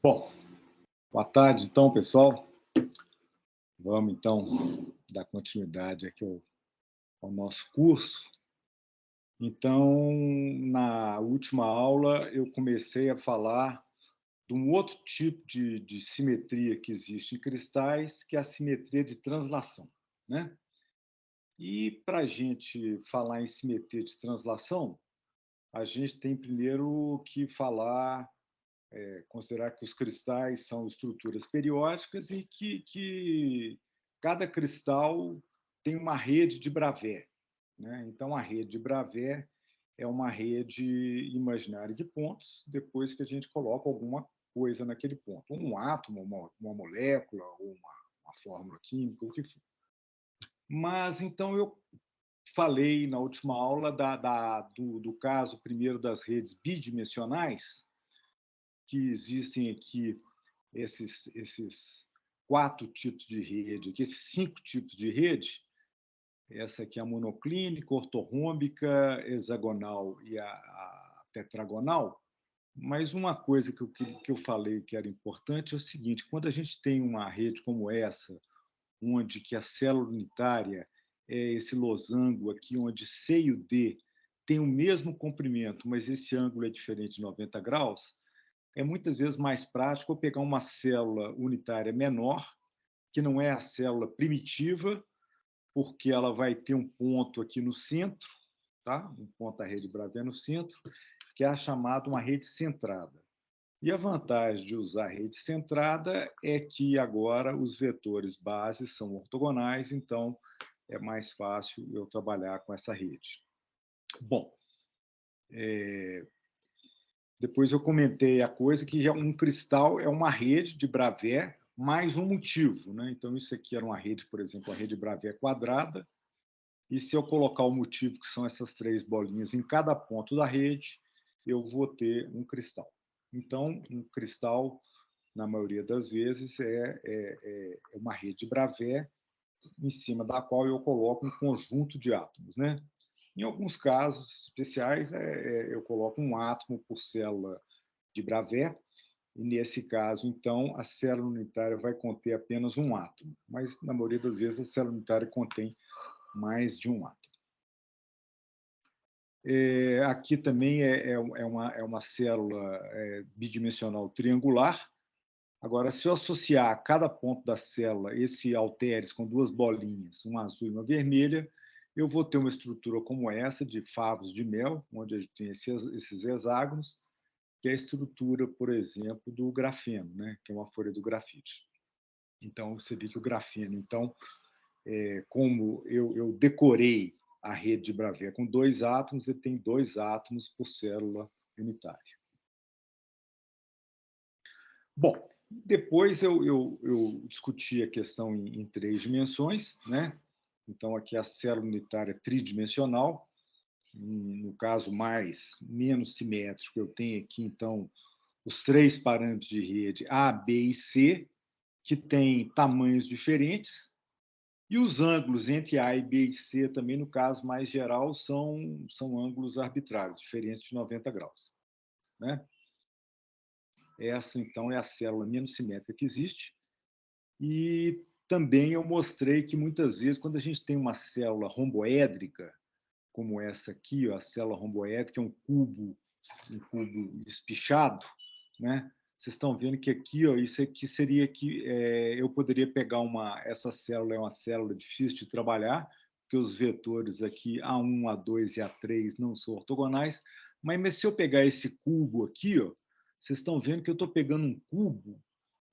Bom, boa tarde, então, pessoal. Vamos, então, dar continuidade aqui ao nosso curso. Então, na última aula, eu comecei a falar de um outro tipo de simetria que existe em cristais, que é a simetria de translação, né? E, para a gente falar em simetria de translação, a gente tem primeiro que considerar que os cristais são estruturas periódicas e que cada cristal tem uma rede de Bravais, né? Então, a rede de Bravais é uma rede imaginária de pontos, depois que a gente coloca alguma coisa naquele ponto, um átomo, uma molécula, ou uma fórmula química, o que for. Mas, então, eu falei na última aula do caso primeiro das redes bidimensionais, que existem aqui esses quatro tipos de rede, aqui, esses cinco tipos de rede. Essa aqui é a monoclínica, ortorrômbica, hexagonal e a tetragonal. Mas uma coisa que eu falei que era importante é o seguinte: quando a gente tem uma rede como essa, onde que a célula unitária é esse losango aqui, onde C e o D têm o mesmo comprimento, mas esse ângulo é diferente de 90 graus, é muitas vezes mais prático eu pegar uma célula unitária menor, que não é a célula primitiva, porque ela vai ter um ponto aqui no centro, tá? Um ponto da rede Bravais no centro, que é a chamada uma rede centrada. E a vantagem de usar a rede centrada é que agora os vetores bases são ortogonais, então é mais fácil eu trabalhar com essa rede. Bom, depois eu comentei a coisa que um cristal é uma rede de Bravais mais um motivo, né? Então, isso aqui era uma rede, por exemplo, a rede Bravais quadrada, e se eu colocar o motivo, que são essas três bolinhas, em cada ponto da rede, eu vou ter um cristal. Então, um cristal, na maioria das vezes, é uma rede de Bravais em cima da qual eu coloco um conjunto de átomos, né? Em alguns casos especiais, eu coloco um átomo por célula de Bravais, e nesse caso, então, a célula unitária vai conter apenas um átomo, mas na maioria das vezes a célula unitária contém mais de um átomo. Aqui também é uma célula bidimensional triangular. Agora, se eu associar a cada ponto da célula esse halteres com duas bolinhas, uma azul e uma vermelha, eu vou ter uma estrutura como essa, de favos de mel, onde a gente tem esses hexágonos, que é a estrutura, por exemplo, do grafeno, né? Que é uma folha do grafite. Então, você vê que o grafeno, então, como eu decorei a rede de Bravais com dois átomos, ele tem dois átomos por célula unitária. Bom, depois eu discuti a questão em três dimensões, né? Então, aqui a célula unitária tridimensional, no caso menos simétrico, eu tenho aqui, então, os três parâmetros de rede A, B e C, que têm tamanhos diferentes, e os ângulos entre A e B e C, também, no caso mais geral, são ângulos arbitrários, diferentes de 90 graus, né? Essa, então, é a célula menos simétrica que existe. E também eu mostrei que, muitas vezes, quando a gente tem uma célula romboédrica, como essa aqui, ó, a célula romboédrica é um cubo espichado, né? Vocês estão vendo que aqui, ó, isso aqui seria que eu poderia pegar essa célula é uma célula difícil de trabalhar, porque os vetores aqui A1, A2 e A3 não são ortogonais, mas se eu pegar esse cubo aqui, ó, vocês estão vendo que eu estou pegando um cubo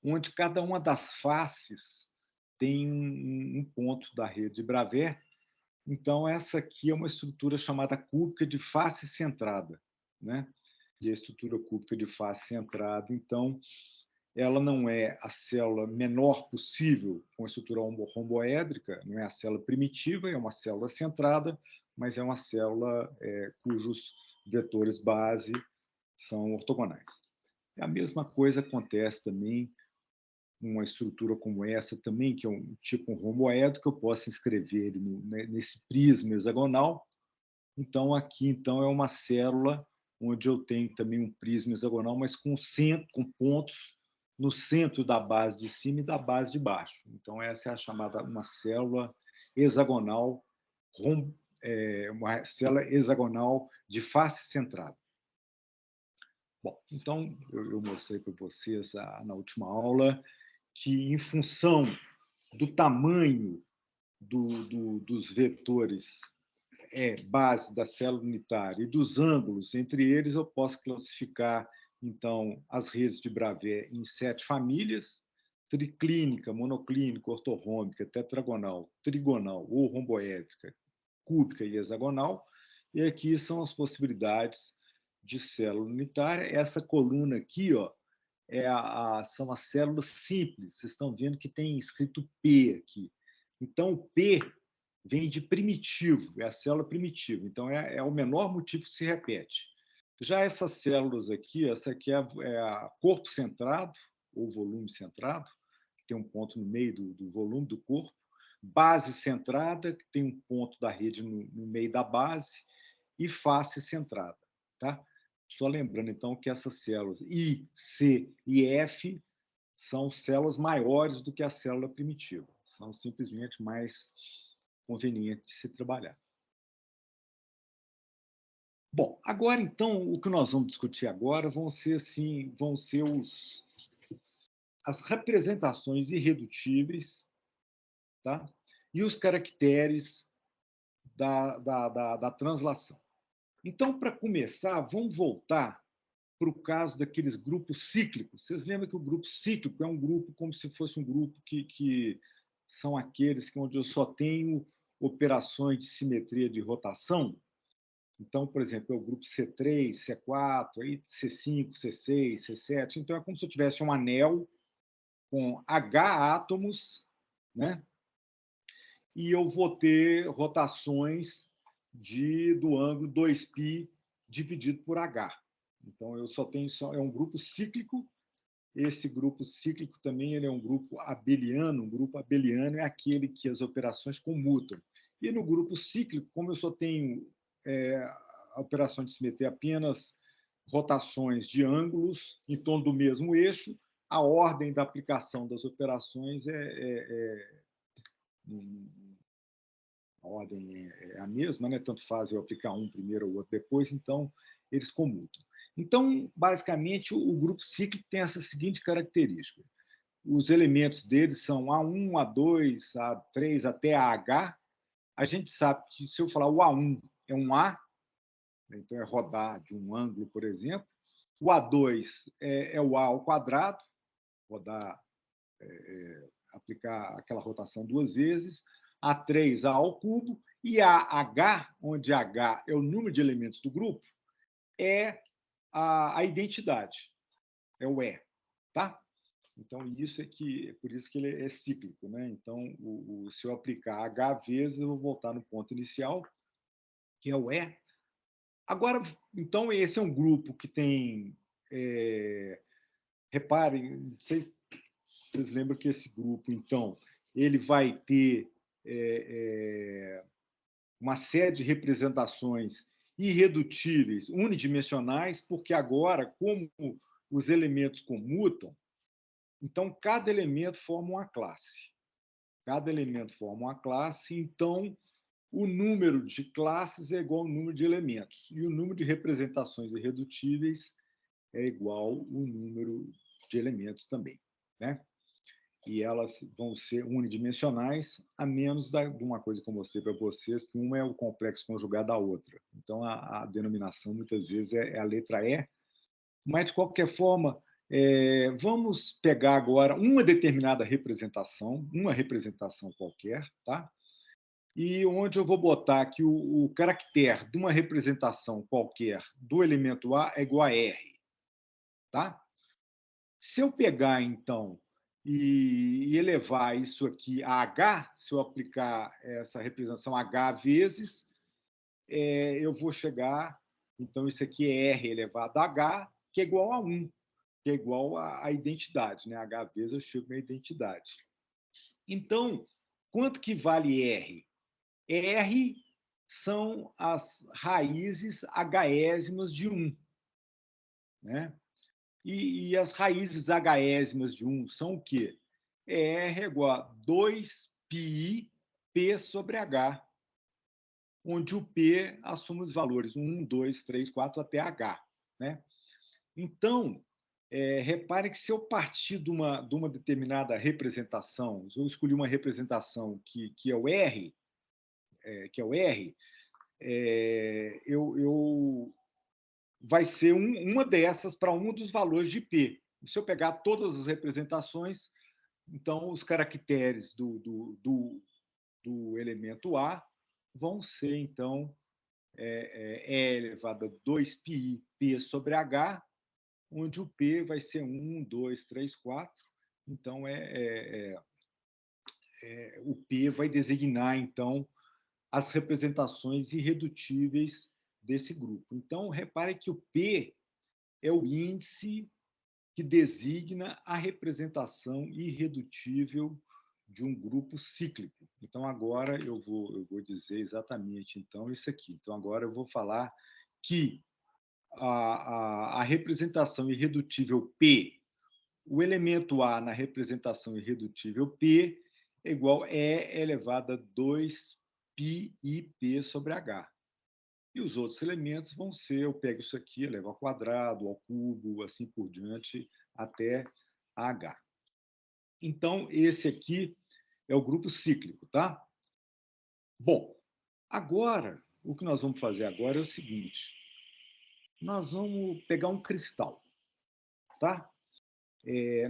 onde cada uma das faces tem um ponto da rede de Bravais. Então, essa aqui é uma estrutura chamada cúbica de face centrada, né? E a estrutura cúbica de face centrada, então, ela não é a célula menor possível com a estrutura romboédrica, não é a célula primitiva, é uma célula centrada, mas é uma célula cujos vetores base são ortogonais. A mesma coisa acontece também uma estrutura como essa também, que é um tipo romboédrico, que eu posso inscrever ele nesse prisma hexagonal. Então, aqui então, é uma célula onde eu tenho também um prisma hexagonal, mas com centro, com pontos no centro da base de cima e da base de baixo. Então, essa é a chamada uma célula hexagonal, uma célula hexagonal de face centrada. Bom, então, eu mostrei para vocês na última aula que, em função do tamanho dos vetores base da célula unitária e dos ângulos entre eles, eu posso classificar, então, as redes de Bravais em 7 famílias: triclínica, monoclínica, ortorrômbica, tetragonal, trigonal ou romboédrica, cúbica e hexagonal. E aqui são as possibilidades de célula unitária. Essa coluna aqui, ó, são as células simples. Vocês estão vendo que tem escrito P aqui. Então, o P vem de primitivo, é a célula primitiva. Então, é o menor múltiplo que se repete. Já essas células aqui, essa aqui é a corpo centrado, ou volume centrado, que tem um ponto no meio do volume do corpo. Base centrada, que tem um ponto da rede no meio da base. E face centrada. Tá? Só lembrando, então, que essas células I, C e F são células maiores do que a célula primitiva. São simplesmente mais convenientes de se trabalhar. Bom, agora, então, o que nós vamos discutir agora vão ser as representações irredutíveis, tá? E os caracteres da translação. Então, para começar, vamos voltar para o caso daqueles grupos cíclicos. Vocês lembram que o grupo cíclico é um grupo como se fosse um grupo que são aqueles onde eu só tenho operações de simetria de rotação? Então, por exemplo, é o grupo C3, C4, aí C5, C6, C7. Então, é como se eu tivesse um anel com H átomos, né? E eu vou ter rotações do ângulo 2π dividido por H. Então, eu só tenho é um grupo cíclico. Esse grupo cíclico também ele é um grupo abeliano. Um grupo abeliano é aquele que as operações comutam. E no grupo cíclico, como eu só tenho a operação de simetria apenas rotações de ângulos em torno do mesmo eixo, a ordem da aplicação das operações a ordem é a mesma, né? Tanto faz eu aplicar um primeiro ou outro depois, então eles comutam. Então, basicamente, o grupo cíclico tem essa seguinte característica: os elementos deles são A1, A2, A3 até AH. A gente sabe que, se eu falar o A1 é um A, então é rodar de um ângulo, por exemplo. O A2 é o A ao quadrado, rodar, aplicar aquela rotação 2 vezes. A3, A ao cubo. E a H, onde H é o número de elementos do grupo, é a identidade, é o E. Tá? Então, isso por isso que ele é cíclico. Né? Então, se eu aplicar H vezes, eu vou voltar no ponto inicial, que é o E. Agora, então, esse é um grupo que tem... reparem, vocês lembram que esse grupo, então, ele vai ter uma série de representações irredutíveis, unidimensionais, porque agora, como os elementos comutam, então cada elemento forma uma classe. Cada elemento forma uma classe, então o número de classes é igual ao número de elementos, e o número de representações irredutíveis é igual ao número de elementos também. Né? E elas vão ser unidimensionais, a menos de uma coisa que eu mostrei para vocês, que uma é o complexo conjugado da outra. Então, a denominação, muitas vezes, é a letra E. Mas, de qualquer forma, vamos pegar agora uma determinada representação, uma representação qualquer, tá? E onde eu vou botar que o caractere de uma representação qualquer do elemento A é igual a R. Tá? Se eu pegar, então, e elevar isso aqui a H, se eu aplicar essa representação H vezes, eu vou chegar... Então, isso aqui é R elevado a H, que é igual a 1, que é igual à identidade. Né? H vezes eu chego na identidade. Então, quanto que vale R? R são as raízes h'ésimas de 1. Né? E as raízes h'ésimas de 1 são o quê? R é igual a 2π P sobre H, onde o P assume os valores 1, 2, 3, 4 até H. Né? Então, repare que se eu partir de uma determinada representação, se eu escolhi uma representação que é o R, vai ser uma dessas para um dos valores de P. Se eu pegar todas as representações, então os caracteres do elemento A vão ser, então, E elevado a 2π P sobre H, onde o P vai ser 1, 2, 3, 4. Então, o P vai designar, então, as representações irredutíveis desse grupo. Então, repare que o P é o índice que designa a representação irredutível de um grupo cíclico. Então, agora eu vou dizer exatamente então isso aqui. Então, agora eu vou falar que a representação irredutível P, o elemento A na representação irredutível P é igual a E elevado a 2πip sobre H. E os outros elementos vão ser, eu pego isso aqui, elevo ao quadrado, ao cubo, assim por diante, até H. Então, esse aqui é o grupo cíclico, tá? Bom, agora, o que nós vamos fazer agora é o seguinte. Nós vamos pegar um cristal, tá?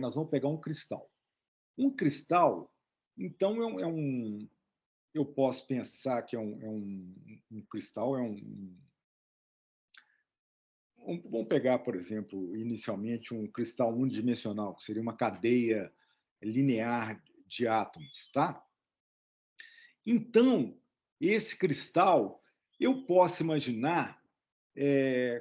Nós vamos pegar um cristal. Um cristal, então, eu posso pensar que um cristal vamos pegar, por exemplo, inicialmente um cristal unidimensional, que seria uma cadeia linear de átomos, tá? Então, esse cristal, eu posso imaginar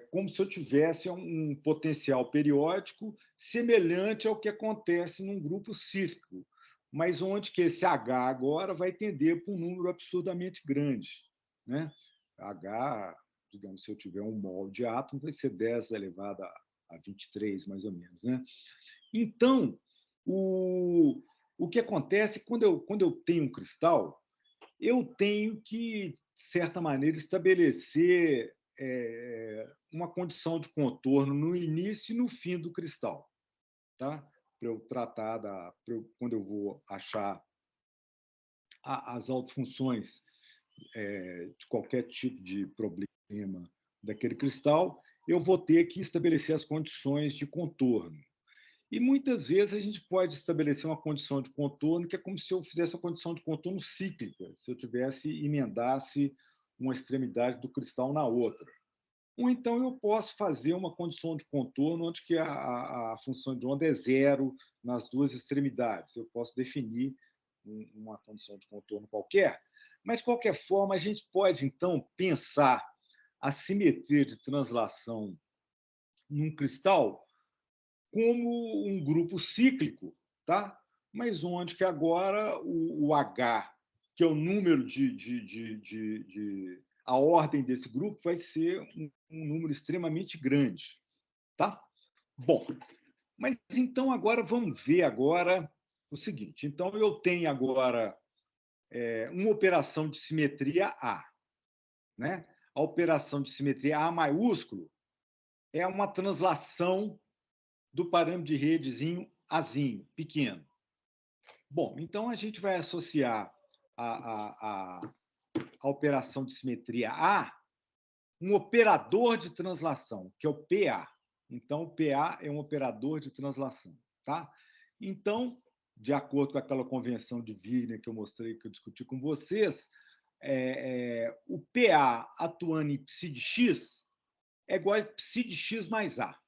como se eu tivesse um potencial periódico semelhante ao que acontece num grupo cíclico, mas onde que esse H agora vai tender para um número absurdamente grande. Né? H, digamos, se eu tiver 1 mol de átomo, vai ser 10 elevado a 23, mais ou menos. Né? Então, o que acontece quando eu tenho um cristal, eu tenho que, de certa maneira, estabelecer uma condição de contorno no início e no fim do cristal, tá? Para eu tratar quando eu vou achar as autofunções de qualquer tipo de problema daquele cristal, eu vou ter que estabelecer as condições de contorno. E muitas vezes a gente pode estabelecer uma condição de contorno que é como se eu fizesse uma condição de contorno cíclica, se eu emendasse uma extremidade do cristal na outra. Ou então eu posso fazer uma condição de contorno onde que a função de onda é zero nas duas extremidades. Eu posso definir uma condição de contorno qualquer, mas, de qualquer forma, a gente pode, então, pensar a simetria de translação num cristal como um grupo cíclico, tá? Mas onde que agora o H, que é o número a ordem desse grupo, vai ser um número extremamente grande. Tá? Bom, mas então agora vamos ver agora o seguinte. Então, eu tenho agora uma operação de simetria A. Né? A operação de simetria A maiúsculo é uma translação do parâmetro de redezinho Azinho, pequeno. Bom, então a gente vai associar a operação de simetria A um operador de translação, que é o PA. Então, o PA é um operador de translação. Tá? Então, de acordo com aquela convenção de Wigner que eu mostrei, que eu discuti com vocês, o PA atuando em psi de x é igual a psi de x mais A.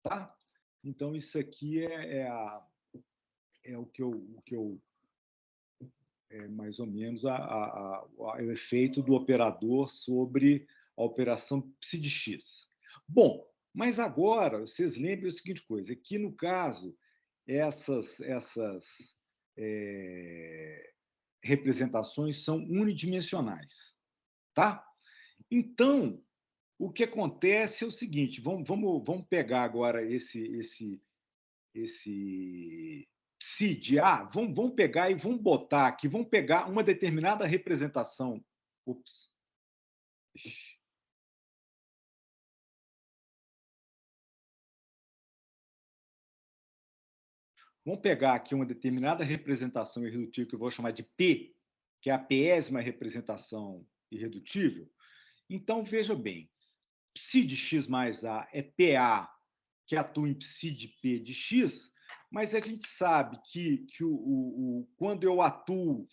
Tá? Então, isso aqui o que eu mais ou menos o efeito do operador sobre a operação psi de x. Bom, mas agora vocês lembrem a seguinte coisa, que no caso essas representações são unidimensionais, tá? Então, o que acontece é o seguinte, vamos pegar agora esse psi de A, vamos pegar e vamos botar aqui, vamos pegar uma determinada representação. Ups. Vamos pegar aqui uma determinada representação irredutível que eu vou chamar de P, que é a pésima representação irredutível. Então, veja bem, psi de x mais A é PA que atua em psi de P de x, mas a gente sabe que quando eu atuo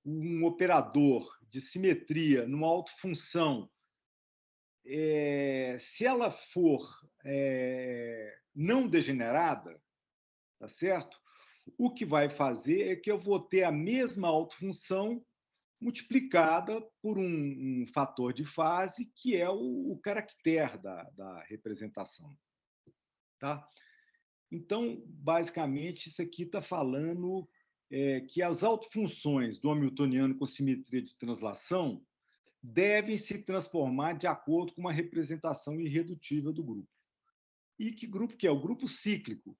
um operador de simetria numa autofunção, se ela for não degenerada, tá certo? O que vai fazer é que eu vou ter a mesma autofunção multiplicada por um fator de fase, que é o caractere da representação. Tá? Então, basicamente, isso aqui está falando que as autofunções do hamiltoniano com simetria de translação devem se transformar de acordo com uma representação irredutível do grupo. E que grupo que é? O grupo cíclico.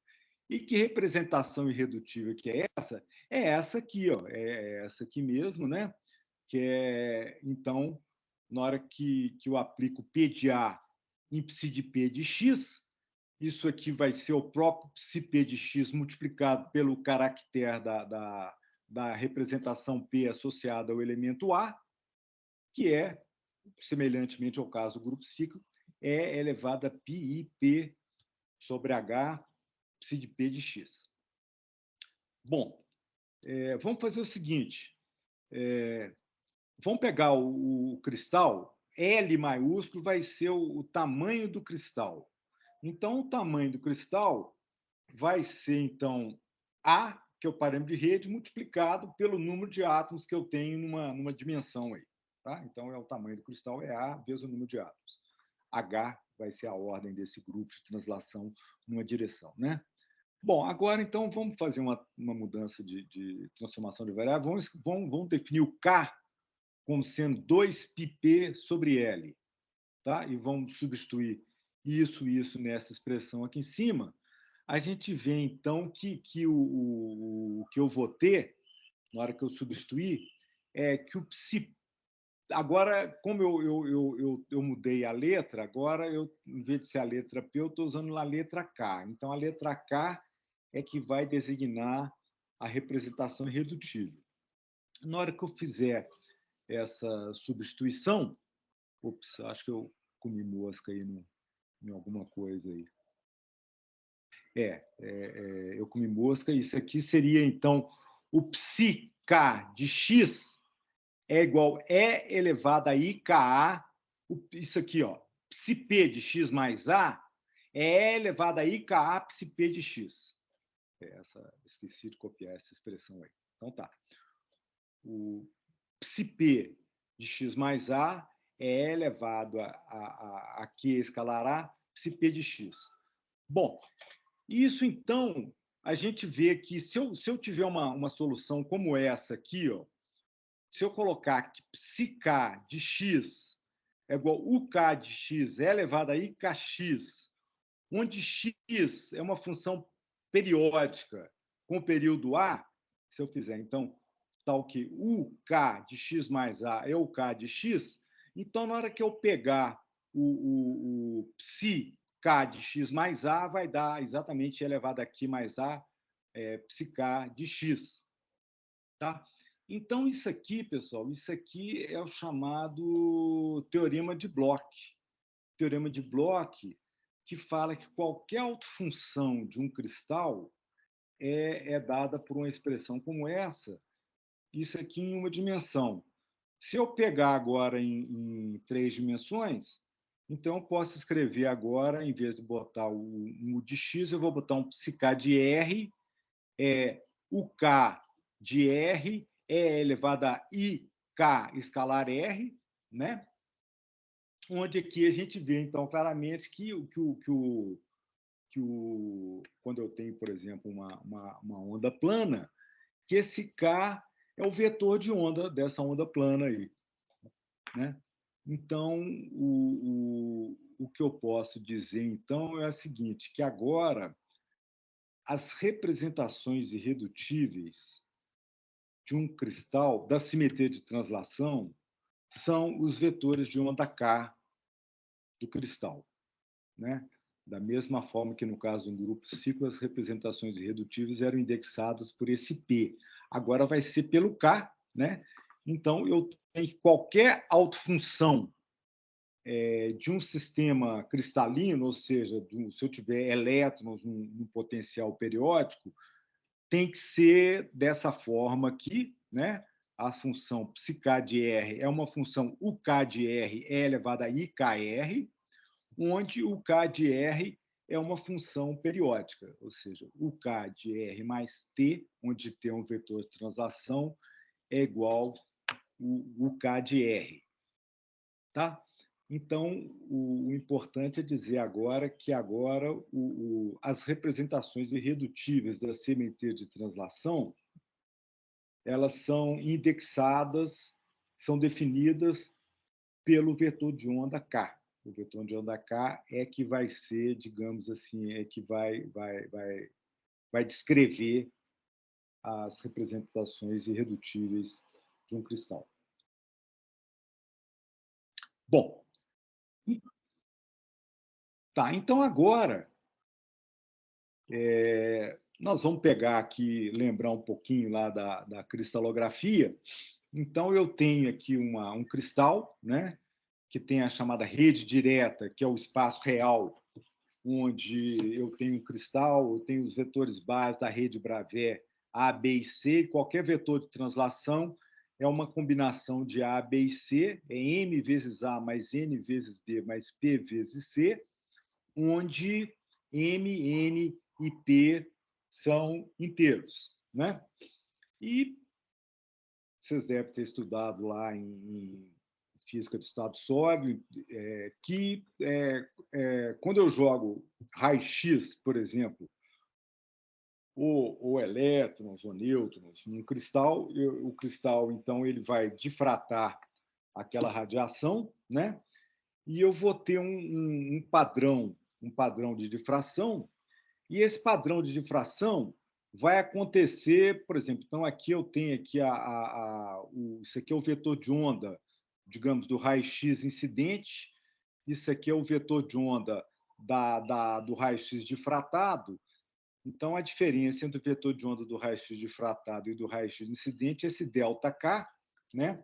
E que representação irredutível que é essa? É essa aqui, ó, é essa aqui mesmo, né? Que é, então, na hora que eu aplico P de A em psi de P de x, isso aqui vai ser o próprio psi P de x multiplicado pelo caractere da representação P associada ao elemento A, que é, semelhantemente ao caso do grupo cíclico, é elevado a πip sobre H psi de P de x. Bom, vamos fazer o seguinte. Vamos pegar o cristal, L maiúsculo vai ser o tamanho do cristal. Então, o tamanho do cristal vai ser, então, A, que é o parâmetro de rede, multiplicado pelo número de átomos que eu tenho numa dimensão aí. Tá? Então, o tamanho do cristal é A vezes o número de átomos. H vai ser a ordem desse grupo de translação numa direção. Né? Bom, agora, então, vamos fazer uma mudança de transformação de variável. Vamos definir o K como sendo 2πp sobre L. Tá? E vamos substituir isso nessa expressão aqui em cima. A gente vê, então, que o que eu vou ter, na hora que eu substituir, é que o psi. Agora, como eu mudei a letra, agora, em vez de ser a letra P, eu estou usando a letra K. Então, a letra K é que vai designar a representação irredutível. Na hora que eu fizer essa substituição, ops, acho que eu comi mosca aí em alguma coisa aí. Eu comi mosca. Isso aqui seria, então, o psi K de x é igual a E elevado a IKA. Isso aqui, ó, psi P de x mais A é E elevado a IKA psi P de x. Esqueci de copiar essa expressão aí. Então, tá. O psi P de x mais A é elevado a Q escalar A psi P de x. Bom, isso, então, a gente vê que se eu tiver uma solução como essa aqui, ó, se eu colocar que psiK de x é igual a UK de x é elevado a IKX, onde x é uma função periódica com o período A, se eu fizer, então, tal que UK de x mais A é o K de x, então, na hora que eu pegar o psi K de x mais A, vai dar exatamente elevado a Q mais A, psi K de x. Tá? Então, isso aqui, pessoal, isso aqui é o chamado teorema de Bloch. Teorema de Bloch, que fala que qualquer autofunção de um cristal é dada por uma expressão como essa, isso aqui em uma dimensão. Se eu pegar agora em 3 dimensões, então eu posso escrever agora, em vez de botar o de x, eu vou botar um psiK de R, o K de R é elevado a IK escalar R, né? Onde aqui a gente vê, então, claramente que quando eu tenho, por exemplo, uma onda plana, que esse K é o vetor de onda dessa onda plana aí. Né? Então, o que eu posso dizer, então, é o seguinte, que agora as representações irredutíveis de um cristal, da simetria de translação, são os vetores de onda K do cristal, né? Da mesma forma que, no caso do grupo ciclo, as representações irredutíveis eram indexadas por esse P. Agora vai ser pelo K, né? Então, eu tenho qualquer autofunção de um sistema cristalino, ou seja, se eu tiver elétrons num potencial periódico, tem que ser dessa forma aqui, né? A função psiK de R é uma função UK de R é elevada a IKR, onde o K de R é uma função periódica, ou seja, o K de R mais T, onde T é um vetor de translação, é igual o K de R. Tá? Então, o importante é dizer agora que agora as representações irredutíveis da simetria de translação elas são indexadas, são definidas pelo vetor de onda K. O vetor de onda K é que vai ser, digamos assim, é que vai descrever as representações irredutíveis de um cristal. Bom, tá, então agora nós vamos pegar aqui, lembrar um pouquinho lá da cristalografia. Então, eu tenho aqui um cristal, né, que tem a chamada rede direta, que é o espaço real, onde eu tenho um cristal, eu tenho os vetores base da rede Bravais A, B e C, e qualquer vetor de translação é uma combinação de A, B e C, é M vezes A mais N vezes B mais P vezes C, onde M, N e P são inteiros, né? E vocês devem ter estudado lá em física de estado sólido, que quando eu jogo raio-x, por exemplo, ou elétrons ou nêutrons num cristal, o cristal então ele vai difratar aquela radiação, né? E eu vou ter um padrão de difração, e esse padrão de difração vai acontecer, por exemplo, então aqui eu tenho aqui isso aqui é o vetor de onda, digamos, do raio-x incidente, isso aqui é o vetor de onda do raio-x difratado. Então, a diferença entre o vetor de onda do raio-x difratado e do raio-x incidente é esse ΔK, né?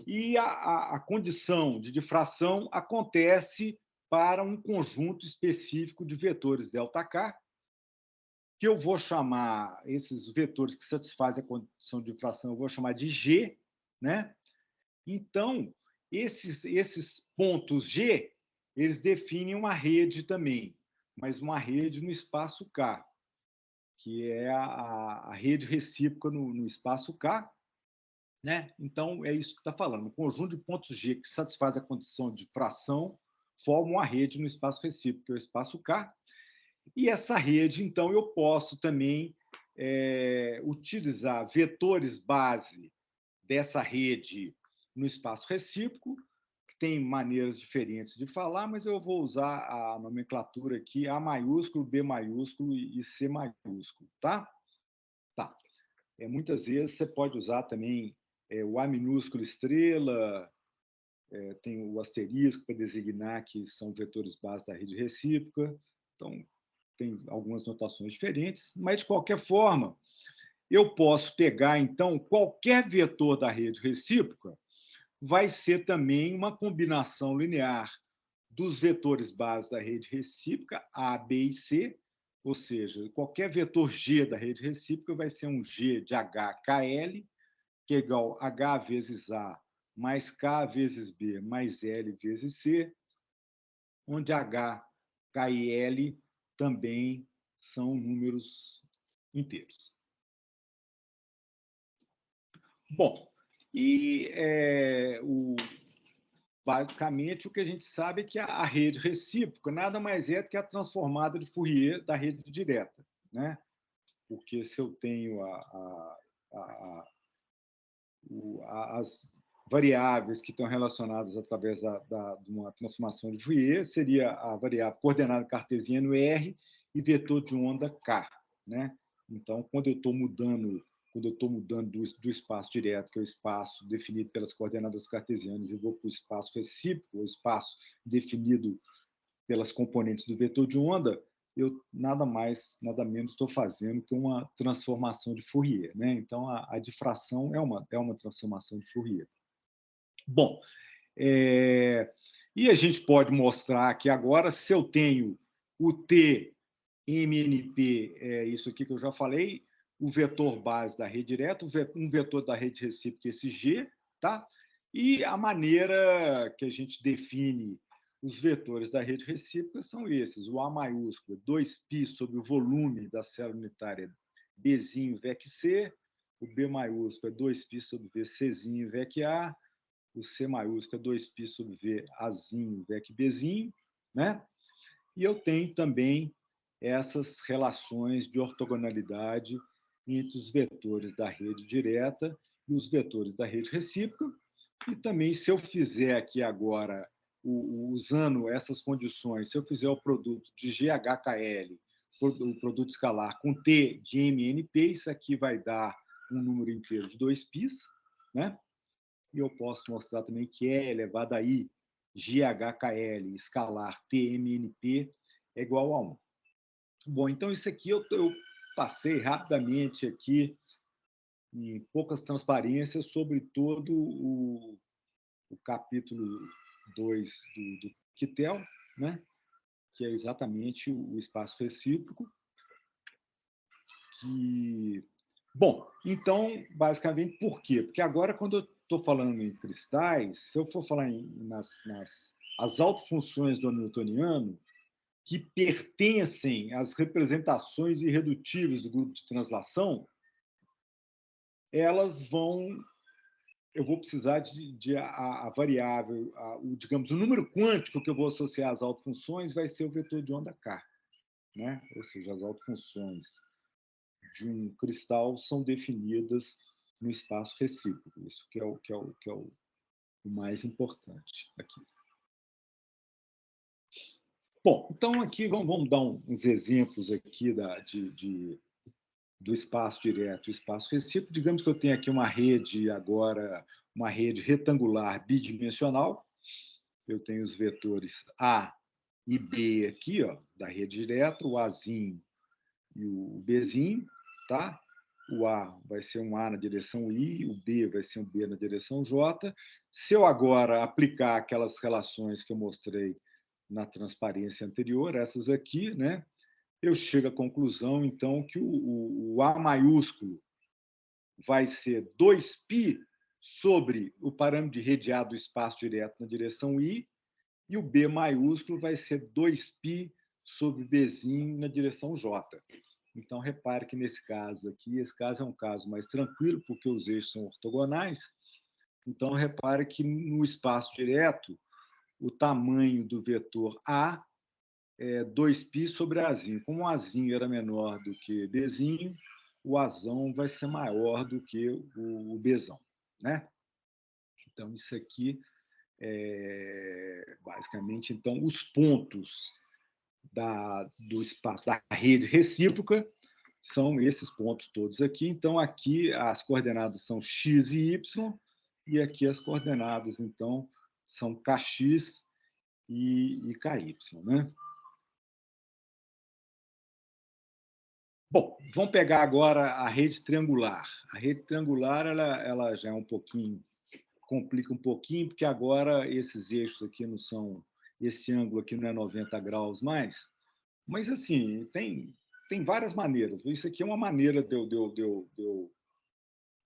E a condição de difração acontece para um conjunto específico de vetores ΔK, que eu vou chamar, esses vetores que satisfazem a condição de difração, eu vou chamar de G, né? Então, esses pontos G, eles definem uma rede também, mas uma rede no espaço K, que é a rede recíproca no espaço K, né? Então, é isso que está falando. Um conjunto de pontos G que satisfaz a condição de fração forma uma rede no espaço recíproco, que é o espaço K. E essa rede, então, eu posso também utilizar vetores base dessa rede no espaço recíproco, que tem maneiras diferentes de falar, mas eu vou usar a nomenclatura aqui A maiúsculo, B maiúsculo e C maiúsculo, tá? Tá. Muitas vezes você pode usar também o A minúsculo estrela, tem o asterisco para designar que são vetores base da rede recíproca. Então, tem algumas notações diferentes, mas, de qualquer forma, eu posso pegar, então, qualquer vetor da rede recíproca, vai ser também uma combinação linear dos vetores base da rede recíproca, A, B e C, ou seja, qualquer vetor G da rede recíproca vai ser um G de HKL, que é igual a H vezes A mais K vezes B mais L vezes C, onde H, K e L também são números inteiros. Bom, e basicamente o que a gente sabe é que a rede recíproca nada mais é do que a transformada de Fourier da rede direta, né? Porque se eu tenho as variáveis que estão relacionadas através de uma transformação de Fourier seria a variável coordenada cartesiana R e vetor de onda K, né? Então, quando eu estou mudando do espaço direto, que é o espaço definido pelas coordenadas cartesianas, e vou para o espaço recíproco, o espaço definido pelas componentes do vetor de onda, eu nada mais, nada menos estou fazendo que uma transformação de Fourier, né? Então, a difração é uma transformação de Fourier. Bom, e a gente pode mostrar que agora, se eu tenho o T MNP, é isso aqui que eu já falei, o vetor base da rede direta, um vetor da rede recíproca, esse G, tá? E a maneira que a gente define os vetores da rede recíproca são esses: o A maiúsculo, 2π sobre o volume da célula unitária Bzinho VEC C, o B maiúsculo é 2π sobre VCzinho VEC A, o C maiúsculo é 2π sobre V Azinho VEC Bzinho, né? E eu tenho também essas relações de ortogonalidade entre os vetores da rede direta e os vetores da rede recíproca. E também, se eu fizer aqui agora, usando essas condições, se eu fizer o produto de GHKL, o produto escalar com T de MNP, isso aqui vai dar um número inteiro de 2πs, né? E eu posso mostrar também que E elevado a I, GHKL, escalar TMNP, é igual a 1. Bom, então isso aqui eu passei rapidamente aqui, em poucas transparências, sobre todo o capítulo 2 do Kittel, né? Que é exatamente o espaço recíproco. Bom, então, basicamente, por quê? Porque agora, quando eu estou falando em cristais, se eu for falar as autofunções do Hamiltoniano, que pertencem às representações irredutíveis do grupo de translação, elas vão. Eu vou precisar de a variável, digamos, o número quântico que eu vou associar às autofunções vai ser o vetor de onda K, né? Ou seja, as autofunções de um cristal são definidas no espaço recíproco. Isso que é o mais importante aqui. Bom, então aqui vamos dar uns exemplos aqui do espaço direto e espaço recíproco. Digamos que eu tenho aqui uma rede agora, uma rede retangular bidimensional. Eu tenho os vetores A e B aqui, ó, da rede direta, o Azinho e o Bzinho, tá? O A vai ser um A na direção I, o B vai ser um B na direção J. Se eu agora aplicar aquelas relações que eu mostrei na transparência anterior, essas aqui, né? Eu chego à conclusão, então, que o A maiúsculo vai ser 2π sobre o parâmetro de rede A do espaço direto na direção I, e o B maiúsculo vai ser 2π sobre Bzinho na direção J. Então, repare que nesse caso aqui, esse caso é um caso mais tranquilo, porque os eixos são ortogonais. Então, repare que no espaço direto, o tamanho do vetor A é 2π sobre Azinho. Como o Azinho era menor do que Bzinho, o Azão vai ser maior do que o Bzão, né? Então, isso aqui é basicamente então, os pontos do espaço da rede recíproca são esses pontos todos aqui. Então, aqui as coordenadas são x e y, e aqui as coordenadas, então, são kx e ky, né? Bom, vamos pegar agora a rede triangular. A rede triangular ela já é um pouquinho, complica um pouquinho, porque agora esses eixos aqui não são, esse ângulo aqui não é 90 graus mais, mas assim, tem várias maneiras. Isso aqui é uma maneira de eu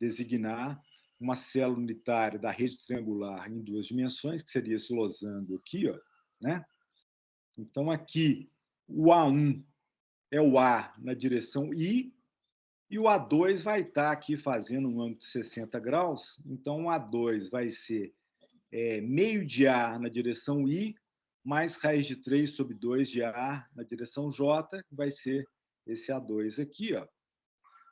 designar uma célula unitária da rede triangular em duas dimensões, que seria esse losango aqui, ó, né? Então, aqui, o A1 é o A na direção I, e o A2 vai estar aqui fazendo um ângulo de 60 graus. Então, o A2 vai ser meio de A na direção I, mais raiz de 3 sobre 2 de A na direção J, que vai ser esse A2 aqui, ó.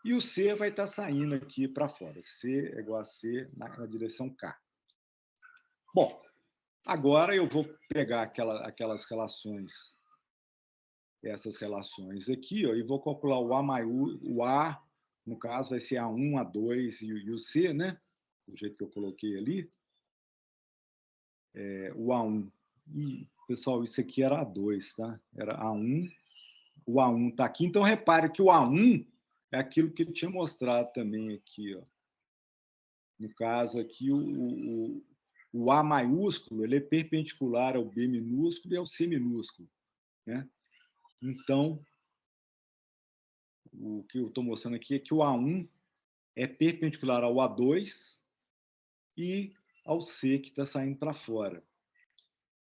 E o C vai estar saindo aqui para fora. C é igual a C na direção K. Bom, agora eu vou pegar aquelas relações, essas relações aqui, ó, e vou calcular o A, no caso, vai ser A1, A2 e o C, né? Do jeito que eu coloquei ali. O A1. E, pessoal, isso aqui era A2, tá? Era A1. O A1 está aqui. Então, repare que o A1 é aquilo que ele tinha mostrado também aqui, ó. No caso aqui, o A maiúsculo ele é perpendicular ao B minúsculo e ao C minúsculo, né? Então, o que eu estou mostrando aqui é que o A1 é perpendicular ao A2 e ao C que está saindo para fora.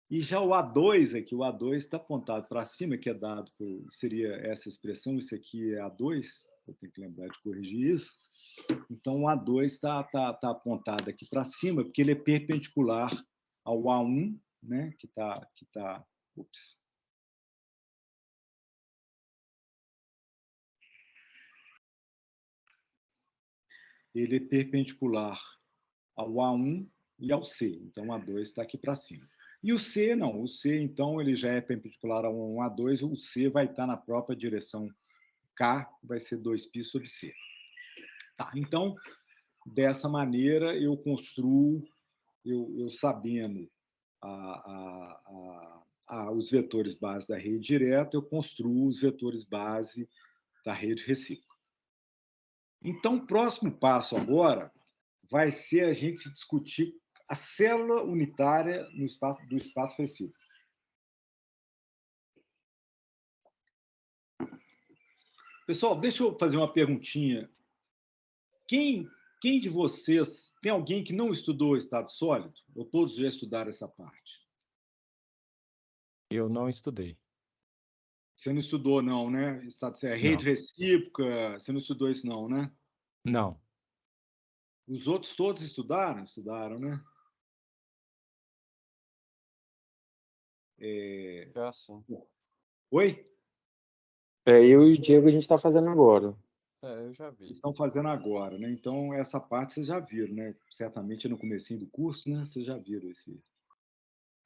E já o A2 aqui, o A2 está apontado para cima, que é dado por, seria essa expressão, isso aqui é A2, eu tenho que lembrar de corrigir isso. Então, o A2 está apontado aqui para cima, porque ele é perpendicular ao A1, né, que está. Ups. Ele é perpendicular ao A1 e ao C. Então, o A2 está aqui para cima. E o C, não. O C, então, ele já é perpendicular ao A2, o C vai estar na própria direção K, vai ser 2π sobre C. Tá, então, dessa maneira, eu construo, eu sabendo os vetores base da rede direta, eu construo os vetores base da rede recíproca. Então, o próximo passo agora vai ser a gente discutir a célula unitária do espaço recíproco. Pessoal, deixa eu fazer uma perguntinha. Quem de vocês, tem alguém que não estudou estado sólido? Ou todos já estudaram essa parte? Eu não estudei. Você não estudou, não, né? Rede recíproca, você não estudou isso, não, né? Não. Os outros todos estudaram? Estudaram, né? Já sim. Oi? Eu e o Diego a gente está fazendo agora. Eu já vi. Estão fazendo agora, né? Então, essa parte vocês já viram, né? Certamente no comecinho do curso, né? Vocês já viram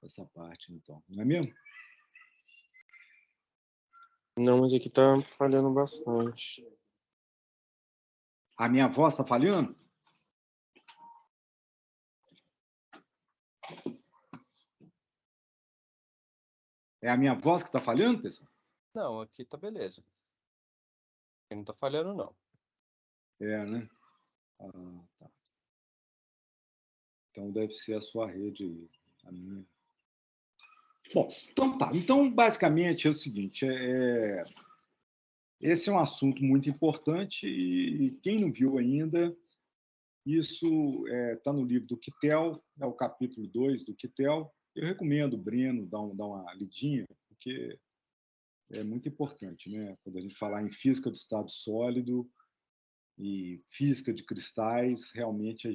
essa parte, então. Não é mesmo? Não, mas aqui tá falhando bastante. A minha voz está falhando? É a minha voz que está falhando, pessoal? Não, aqui tá beleza. Aqui não tá falhando, não. Né? Tá. Então, deve ser a sua rede aí. A minha. Bom, então tá. Então, basicamente, é o seguinte. Esse é um assunto muito importante e quem não viu ainda, isso está no livro do Kittel, é o capítulo 2 do Kittel. Eu recomendo o Breno dar uma lidinha, porque é muito importante, né? Quando a gente falar em física do estado sólido e física de cristais, realmente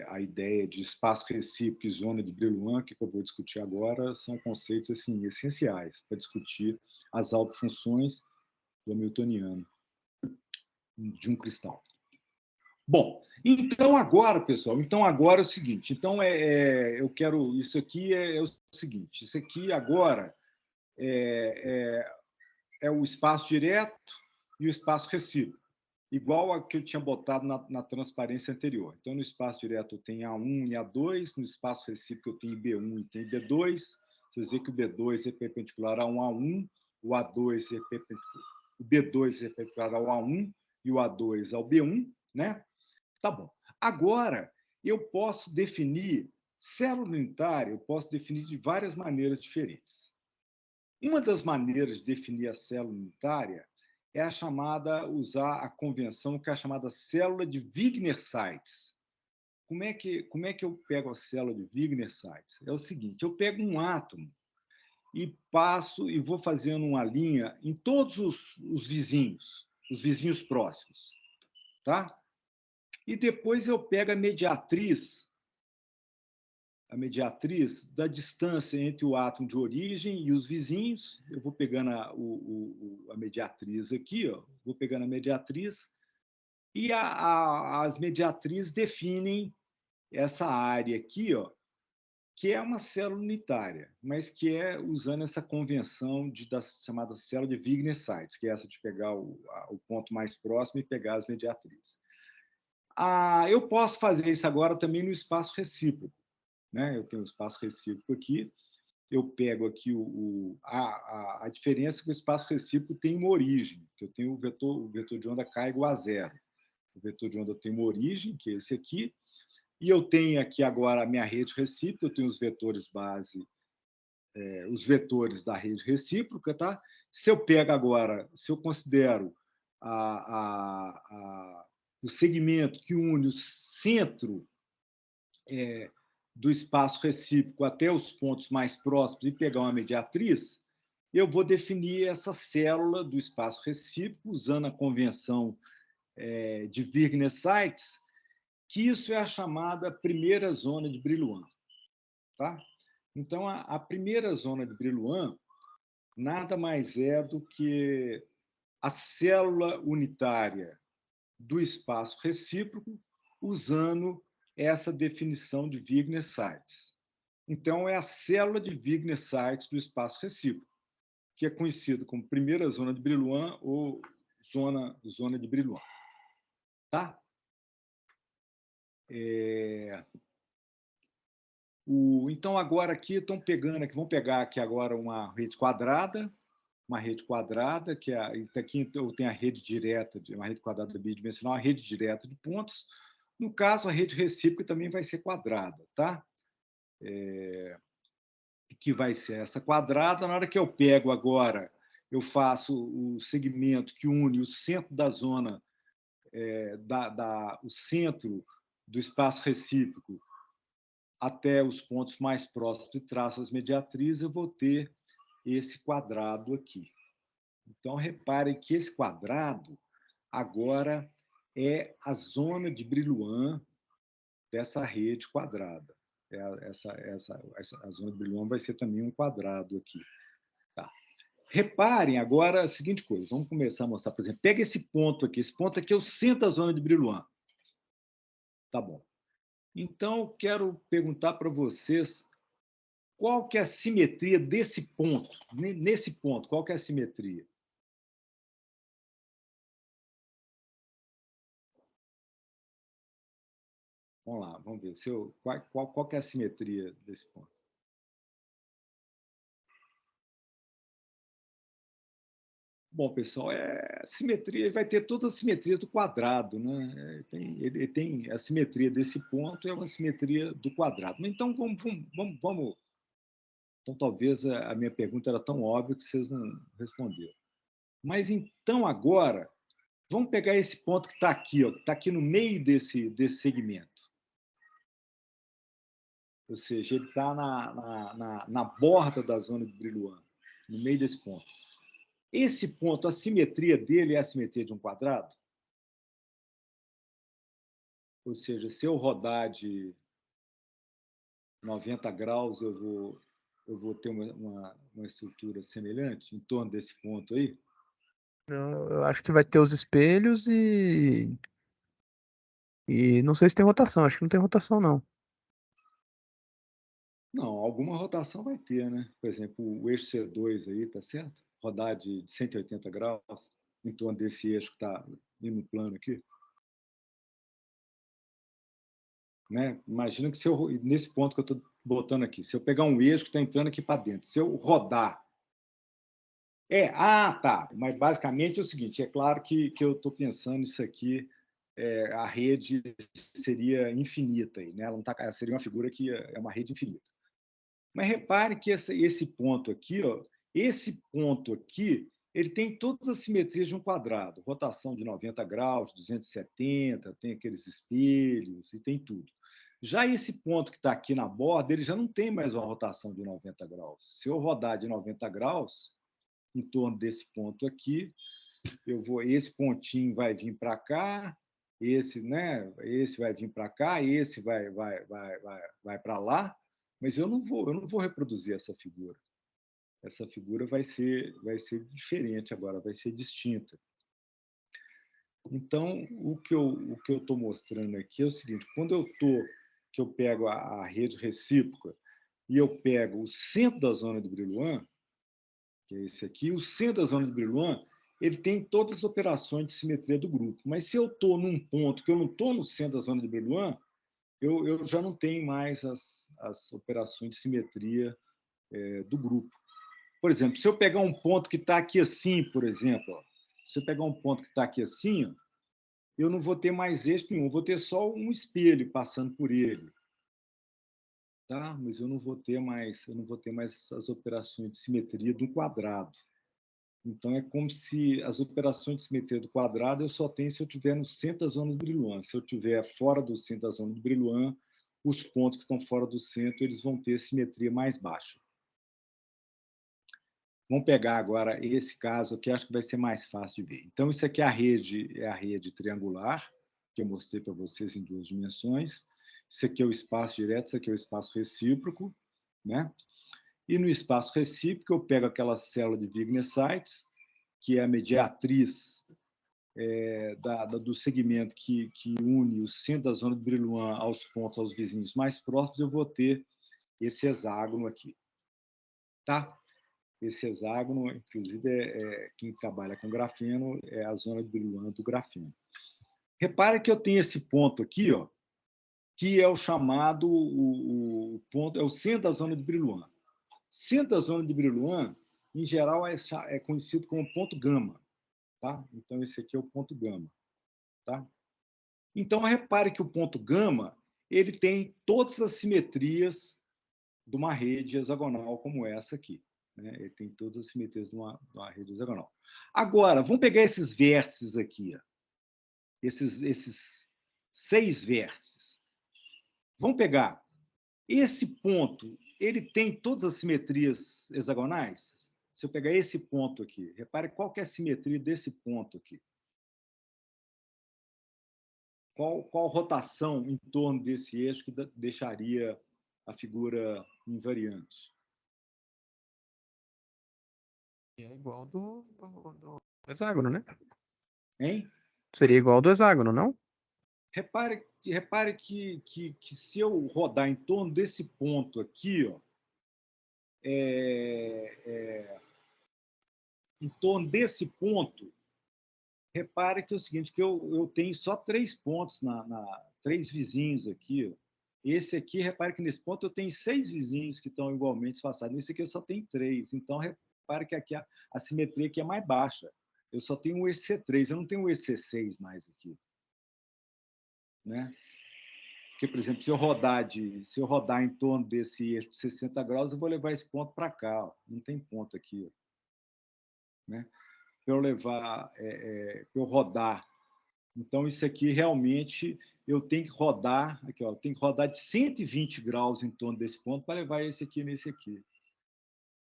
a ideia de espaço recíproco e zona de Brillouin, que eu vou discutir agora, são conceitos assim, essenciais para discutir as autofunções do hamiltoniano de um cristal. Bom, então agora, pessoal, é o seguinte. Então eu quero isso aqui é o seguinte. Isso aqui agora é o espaço direto e o espaço recíproco, igual a que eu tinha botado na transparência anterior. Então, no espaço direto eu tenho A1 e A2, no espaço recíproco eu tenho B1 e tenho B2. Vocês veem que o B2 é perpendicular a um A1, o A2 é perpendicular, o B2 é perpendicular ao A1 e o A2 ao B1, né? Tá bom. Agora, eu posso definir célula unitária, eu posso definir de várias maneiras diferentes. Uma das maneiras de definir a célula unitária é a chamada, usar a convenção que é a chamada célula de Wigner-Seitz. Como é que eu pego a célula de Wigner-Seitz? É o seguinte, eu pego um átomo e passo e vou fazendo uma linha em todos os vizinhos próximos, tá? E depois eu pego a mediatriz da distância entre o átomo de origem e os vizinhos. Eu vou pegando a mediatriz aqui, ó, vou pegando a mediatriz, e as mediatrizes definem essa área aqui, ó, que é uma célula unitária, mas que é usando essa convenção da chamada célula de Wigner-Seitz, que é essa de pegar o ponto mais próximo e pegar as mediatrizes. Eu posso fazer isso agora também no espaço recíproco, né? Eu tenho o espaço recíproco aqui, eu pego aqui a diferença é que o espaço recíproco tem uma origem, que eu tenho o vetor de onda K igual a zero. O vetor de onda tem uma origem, que é esse aqui, e eu tenho aqui agora a minha rede recíproca, eu tenho os vetores base, os vetores da rede recíproca, tá? Se eu pego agora, se eu considero o segmento que une o centro do espaço recíproco até os pontos mais próximos e pegar uma mediatriz, eu vou definir essa célula do espaço recíproco usando a convenção de Wigner-Seitz, que isso é a chamada primeira zona de Brillouin. Tá? Então, a primeira zona de Brillouin nada mais é do que a célula unitária do espaço recíproco usando essa definição de Wigner-Seitz. Então, é a célula de Wigner-Seitz do espaço recíproco, que é conhecido como primeira zona de Brillouin ou zona de Brillouin. Tá? Então, agora aqui estão pegando, vão pegar aqui agora uma rede quadrada, que aqui eu tenho a rede direta, uma rede quadrada bidimensional, a rede direta de pontos. No caso, a rede recíproca também vai ser quadrada, tá? Que vai ser essa quadrada. Na hora que eu pego agora, eu faço o segmento que une o centro da zona, o centro do espaço recíproco até os pontos mais próximos e traço as mediatrizes, eu vou ter esse quadrado aqui. Então, reparem que esse quadrado agora é a zona de Brillouin dessa rede quadrada. A zona de Brillouin vai ser também um quadrado aqui. Tá. Reparem agora a seguinte coisa. Vamos começar a mostrar, por exemplo. Pega esse ponto aqui. Esse ponto aqui é o centro da zona de Brillouin. Tá bom. Então, eu quero perguntar para vocês qual que é a simetria desse ponto. Nesse ponto, qual que é a simetria? Vamos lá, vamos ver. Qual que é a simetria desse ponto? Bom, pessoal, simetria, vai ter todas as simetrias do quadrado, né? Ele tem a simetria desse ponto, é uma simetria do quadrado. Então, vamos. Então, talvez a minha pergunta era tão óbvia que vocês não responderam. Mas, então, agora, vamos pegar esse ponto que está aqui, ó, que está aqui no meio desse segmento. Ou seja, ele está na borda da zona de Brillouin, no meio desse ponto. Esse ponto, a simetria dele é a simetria de um quadrado? Ou seja, se eu rodar de 90 graus, eu vou ter uma estrutura semelhante em torno desse ponto aí? Não, eu acho que vai ter os espelhos e não sei se tem rotação. Acho que não tem rotação, não. Não, alguma rotação vai ter, né? Por exemplo, o eixo C2 aí, tá certo? Rodar de 180 graus em torno desse eixo que está no plano aqui. Né? Imagina que nesse ponto que eu estou botando aqui, se eu pegar um eixo que está entrando aqui para dentro, se eu rodar. Tá. Mas basicamente é o seguinte: é claro que eu estou pensando isso aqui, a rede seria infinita, aí, né? Ela não tá, seria uma figura que é uma rede infinita. Mas repare que esse ponto aqui, ó, ele tem todas as simetrias de um quadrado: rotação de 90 graus, 270, tem aqueles espelhos e tem tudo. Já esse ponto que está aqui na borda, ele já não tem mais uma rotação de 90 graus. Se eu rodar de 90 graus em torno desse ponto aqui, esse pontinho vai vir para cá, esse vai vir para cá, esse vai para lá, mas eu não vou reproduzir essa figura. Essa figura vai ser diferente agora, vai ser distinta. Então, o que eu estou mostrando aqui é o seguinte: quando eu estou que eu pego a rede recíproca e eu pego o centro da zona de Brillouin, que é esse aqui, o centro da zona de Brillouin, ele tem todas as operações de simetria do grupo. Mas se eu estou num ponto que eu não estou no centro da zona de Brillouin, eu já não tenho mais as operações de simetria do grupo. Por exemplo, se eu pegar um ponto que está aqui assim, por exemplo, ó, se eu pegar um ponto que está aqui assim, ó, eu não vou ter mais eixo nenhum, vou ter só um espelho passando por ele. Tá? Mas eu não vou ter mais as operações de simetria do quadrado. Então, é como se as operações de simetria do quadrado eu só tenho se eu estiver no centro da zona do Brillouin. Se eu estiver fora do centro da zona do Brillouin, os pontos que estão fora do centro eles vão ter simetria mais baixa. Vamos pegar agora esse caso aqui, acho que vai ser mais fácil de ver. Então, isso aqui é a rede triangular, que eu mostrei para vocês em 2 dimensões. Isso aqui é o espaço direto, isso aqui é o espaço recíproco, né? E no espaço recíproco, eu pego aquela célula de Wigner-Seitz, que é a mediatriz do segmento que une o centro da zona de Brillouin aos vizinhos mais próximos, eu vou ter esse hexágono aqui. Tá? Esse hexágono, inclusive, quem trabalha com grafeno, é a zona de Brillouin do grafeno. Repare que eu tenho esse ponto aqui, ó, que é o chamado ponto, é o centro da zona de Brillouin. Centro da zona de Brillouin, em geral, é conhecido como ponto gama. Tá? Então, esse aqui é o ponto gama. Tá? Então, repare que o ponto gama ele tem todas as simetrias de uma rede hexagonal como essa aqui. Né? Ele tem todas as simetrias de uma rede hexagonal. Agora, vamos pegar esses vértices aqui. Ó. Esses 6 vértices. Vamos pegar. Esse ponto, ele tem todas as simetrias hexagonais? Se eu pegar esse ponto aqui, repare qual que é a simetria desse ponto aqui. Qual rotação em torno desse eixo que deixaria a figura invariante? É igual do hexágono, né? Hein? Seria igual ao do hexágono, não? Repare que se eu rodar em torno desse ponto aqui, ó, em torno desse ponto, repare que é o seguinte, que eu tenho só 3 pontos, 3 vizinhos aqui. Ó. Esse aqui, repare que nesse ponto eu tenho 6 vizinhos que estão igualmente espaçados. Nesse aqui eu só tenho 3. Então, repare que aqui a simetria aqui é mais baixa. Eu só tenho um eixo C3, eu não tenho um eixo C6 mais aqui. Né? Porque, por exemplo, se eu rodar em torno desse eixo de 60 graus, eu vou levar esse ponto para cá. Ó. Não tem ponto aqui. Ó. Né? Para eu rodar. Então, isso aqui realmente eu tenho que rodar, aqui, ó, eu tenho que rodar de 120 graus em torno desse ponto para levar esse aqui nesse aqui.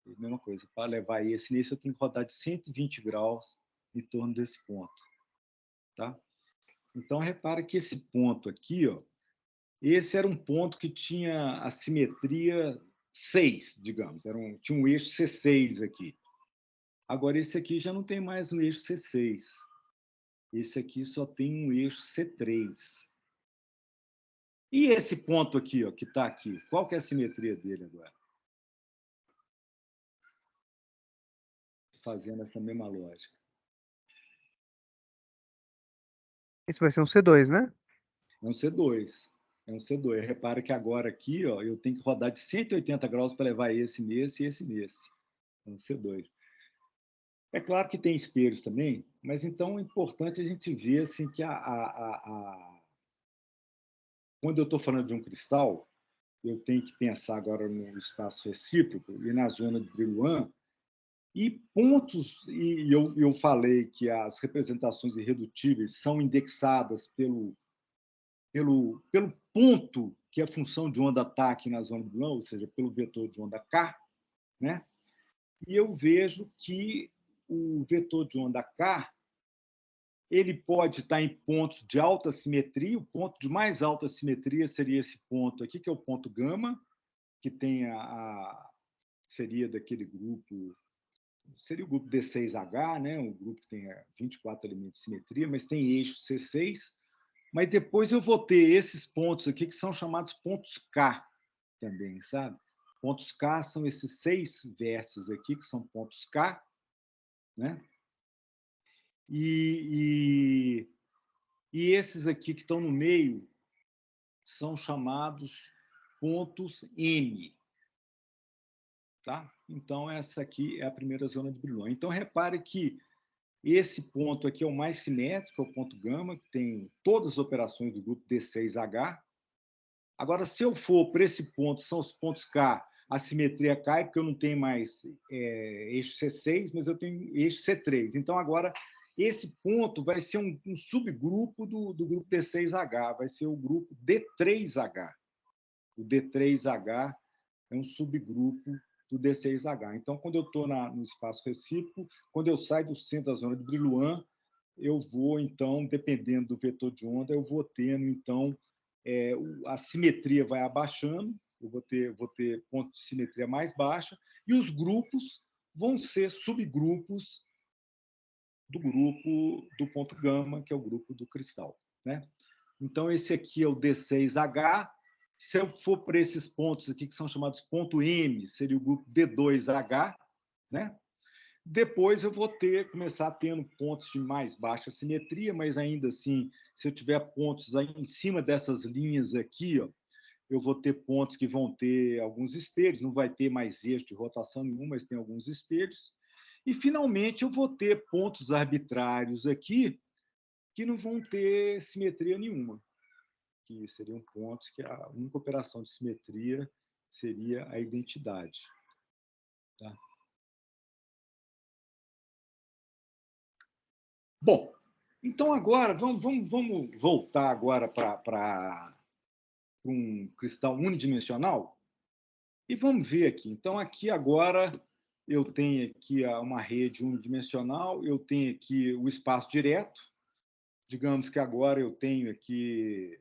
Mesma coisa, para levar esse nesse, eu tenho que rodar de 120 graus em torno desse ponto. Tá? Então, repare que esse ponto aqui, ó, esse era um ponto que tinha a simetria 6, digamos, tinha um eixo C6 aqui. Agora, esse aqui já não tem mais um eixo C6. Esse aqui só tem um eixo C3. E esse ponto aqui, ó, que está aqui, qual que é a simetria dele agora? Fazendo essa mesma lógica. Esse vai ser um C2, né? É um C2. É um C2. Repara que agora aqui, ó, eu tenho que rodar de 180 graus para levar esse nesse e esse nesse. É um C2. É claro que tem espelhos também, mas então é importante a gente ver assim, que quando eu estou falando de um cristal, eu tenho que pensar agora no espaço recíproco e na zona de Brillouin, e pontos, e eu falei que as representações irredutíveis são indexadas pelo ponto que é a função de onda T aqui na zona de Brillouin, ou seja, pelo vetor de onda K, né? E eu vejo que o vetor de onda K ele pode estar em pontos de alta simetria. O ponto de mais alta simetria seria esse ponto aqui, que é o ponto gama, que tem seria daquele grupo, seria o grupo D6H, né? Um grupo que tem 24 elementos de simetria, mas tem eixo C6. Mas depois eu vou ter esses pontos aqui, que são chamados pontos K também, sabe? Pontos K são esses 6 vértices aqui, que são pontos K, né? E esses aqui que estão no meio são chamados pontos M. Tá? Então, essa aqui é a primeira zona de Brillouin. Então, repare que esse ponto aqui é o mais simétrico, é o ponto gama, que tem todas as operações do grupo D6H. Agora, se eu for para esse ponto, são os pontos K, a simetria cai, porque eu não tenho mais eixo C6, mas eu tenho eixo C3. Então, agora, esse ponto vai ser um subgrupo do grupo D6H, vai ser o grupo D3H. O D3H é um subgrupo do D6H. Então, quando eu estou no espaço recíproco, quando eu saio do centro da zona de Brillouin, eu vou, então, dependendo do vetor de onda, eu vou tendo, então, a simetria vai abaixando, eu vou ter ponto de simetria mais baixa, e os grupos vão ser subgrupos do grupo do ponto gama, que é o grupo do cristal, né? Então, esse aqui é o D6H. Se eu for para esses pontos aqui, que são chamados ponto M, seria o grupo D2H, né? Depois eu vou começar tendo pontos de mais baixa simetria, mas ainda assim, se eu tiver pontos aí em cima dessas linhas aqui, ó, eu vou ter pontos que vão ter alguns espelhos, não vai ter mais eixo de rotação nenhum, mas tem alguns espelhos. E, finalmente, eu vou ter pontos arbitrários aqui que não vão ter simetria nenhuma, que seriam pontos que a única operação de simetria seria a identidade. Tá? Bom, então agora vamos voltar agora para um cristal unidimensional e vamos ver aqui. Então, aqui agora eu tenho aqui uma rede unidimensional, eu tenho aqui o espaço direto. Digamos que agora eu tenho aqui...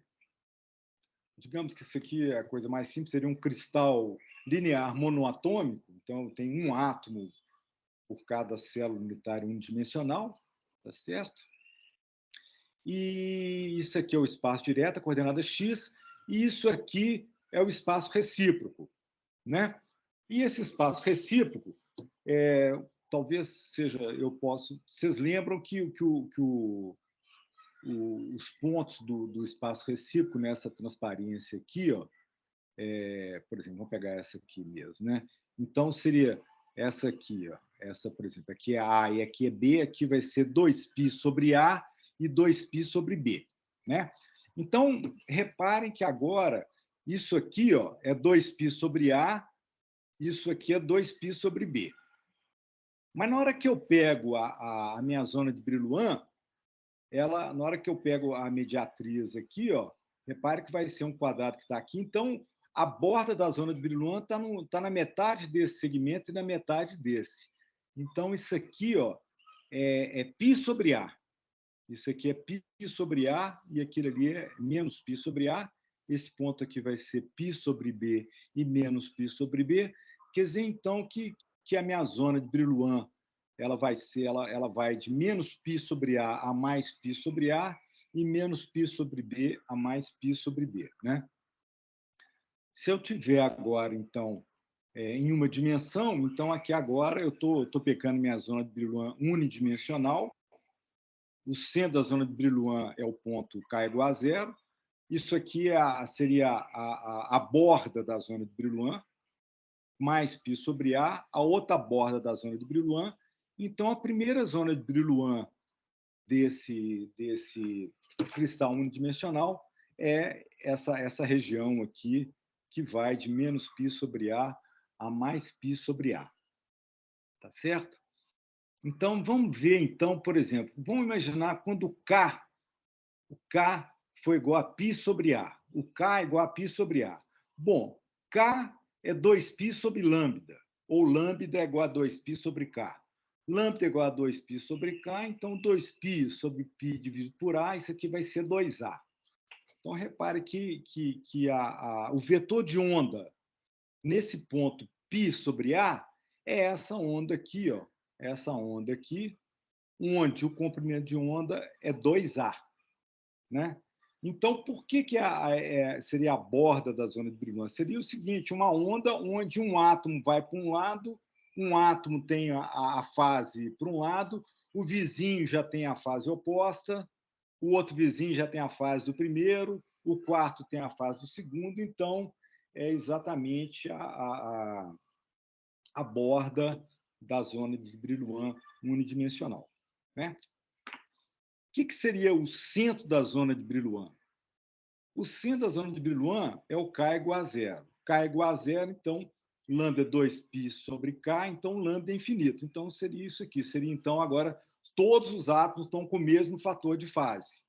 Digamos que isso aqui é a coisa mais simples, seria um cristal linear monoatômico. Então, eu tenho um átomo por cada célula unitária unidimensional, tá certo? E isso aqui é o espaço direto, a coordenada x, e isso aqui é o espaço recíproco, né? E esse espaço recíproco, talvez seja, vocês lembram que os pontos do espaço recíproco nessa transparência aqui, ó, por exemplo, vamos pegar essa aqui mesmo, né? Então, seria essa aqui, ó, essa, por exemplo, aqui é A e aqui é B, aqui vai ser 2π sobre A e 2π sobre B, né? Então, reparem que agora isso aqui, ó, é 2π sobre A, isso aqui é 2π sobre B. Mas na hora que eu pego a minha zona de Brillouin, na hora que eu pego a mediatriz aqui, ó, repare que vai ser um quadrado que está aqui. Então, a borda da zona de Brillouin está na metade desse segmento e na metade desse. Então, isso aqui, ó, é π sobre A. Isso aqui é π sobre A e aquilo ali é menos π sobre A. Esse ponto aqui vai ser π sobre B e menos π sobre B. Quer dizer, então, que a minha zona de Brillouin ela vai de menos π sobre A a mais π sobre A e menos π sobre B a mais π sobre B, né? Se eu tiver agora, então, em uma dimensão, então aqui agora eu estou pegando minha zona de Brillouin unidimensional. O centro da zona de Brillouin é o ponto K igual a zero. Isso aqui seria a borda da zona de Brillouin, mais π sobre A, a outra borda da zona de Brillouin. Então, a primeira zona de Brillouin desse cristal unidimensional é essa região aqui, que vai de menos π sobre A a mais π sobre A. Tá certo? Então, vamos ver, então, por exemplo, vamos imaginar quando o K foi igual a π sobre A. O K é igual a π sobre A. Bom, K é 2π sobre lambda, ou lambda é igual a 2π sobre K. Lambda é igual a 2π sobre K, então 2π sobre π dividido por A, isso aqui vai ser 2A. Então, repare que o vetor de onda nesse ponto π sobre A é essa onda aqui, ó, essa onda aqui, onde o comprimento de onda é 2A, né? Então, por que seria a borda da zona de Brillouin? Seria o seguinte, uma onda onde um átomo vai para um lado, um átomo tem a fase para um lado, o vizinho já tem a fase oposta, o outro vizinho já tem a fase do primeiro, o quarto tem a fase do segundo, então é exatamente a borda da zona de Brillouin unidimensional. Né? O que seria o centro da zona de Brillouin? O centro da zona de Brillouin é o K igual a zero. K igual a zero, então, lambda é 2π sobre K, então lambda é infinito. Então, seria isso aqui. Seria, então, agora, todos os átomos estão com o mesmo fator de fase.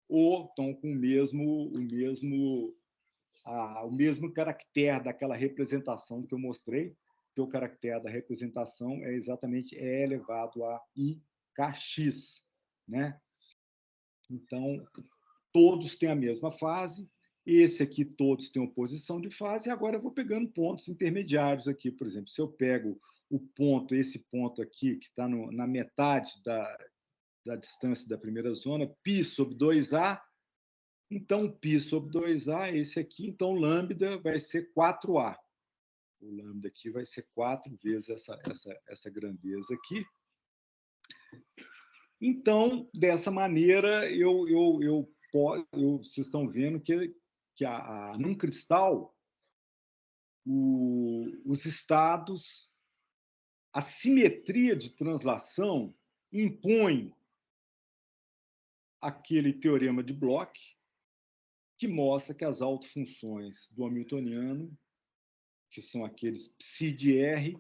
Ou estão com o mesmo caractere daquela representação que eu mostrei, que o caractere da representação é exatamente E elevado a IKX. Né? Então, todos têm a mesma fase, esse aqui todos têm oposição de fase, e agora eu vou pegando pontos intermediários aqui, por exemplo, se eu pego esse ponto aqui, que está na metade da distância da primeira zona, π sobre 2A, então π sobre 2A, esse aqui, então lambda vai ser 4A. O lambda aqui vai ser 4 vezes essa grandeza aqui. Então, dessa maneira, vocês estão vendo que num cristal, os estados, a simetria de translação impõe aquele teorema de Bloch, que mostra que as autofunções do hamiltoniano, que são aqueles psi de R,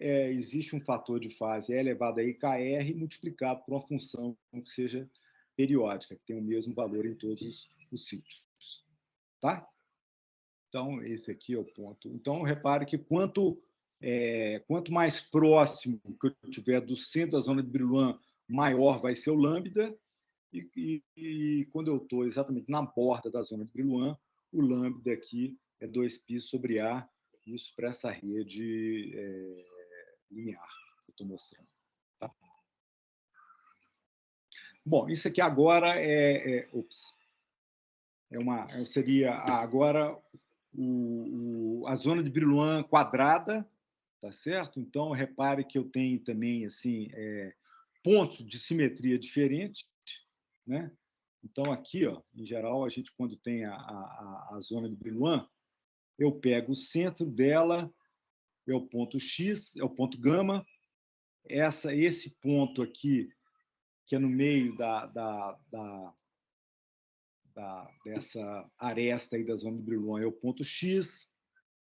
existe um fator de fase E elevado a IKR multiplicado por uma função que seja periódica, que tem o mesmo valor em todos os sítios. Tá? Então, esse aqui é o ponto. Então, repare que quanto mais próximo que eu tiver do centro da zona de Brillouin, maior vai ser o lambda, e quando eu estou exatamente na borda da zona de Brillouin, o lambda aqui é 2π sobre A, isso para essa rede linear que eu estou mostrando. Tá? Bom, isso aqui agora seria agora a zona de Brillouin quadrada, tá certo? Então, repare que eu tenho também assim, pontos de simetria diferentes. Né? Então, aqui, ó, em geral, a gente, quando tem a zona de Brillouin, eu pego o centro dela, é o ponto X, é o ponto gama. Esse ponto aqui, que é no meio dessa aresta aí da zona de Brillouin, é o ponto X.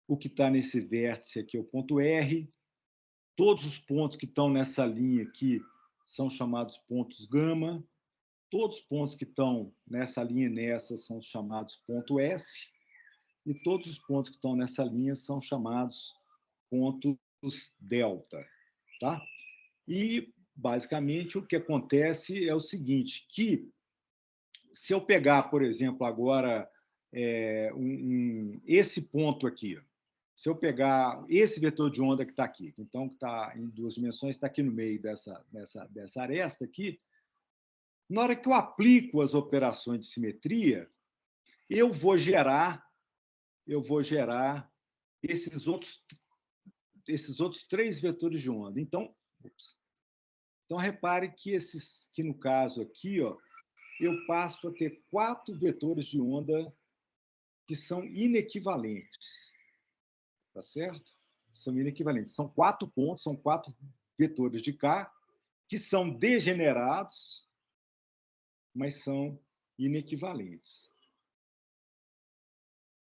O que está nesse vértice aqui é o ponto R. Todos os pontos que estão nessa linha aqui são chamados pontos gama. Todos os pontos que estão nessa linha e nessa são chamados ponto S. E todos os pontos que estão nessa linha são chamados pontos delta. Tá? E, basicamente, o que acontece é o seguinte, que se eu pegar, por exemplo, agora esse ponto aqui, se eu pegar esse vetor de onda que está aqui, então que está em 2 dimensões, está aqui no meio dessa aresta aqui, na hora que eu aplico as operações de simetria, eu vou gerar esses outros 3 vetores de onda. Então, repare que no caso aqui, ó, eu passo a ter 4 vetores de onda que são inequivalentes. Tá certo? São inequivalentes. São 4 pontos, são 4 vetores de K que são degenerados, mas são inequivalentes.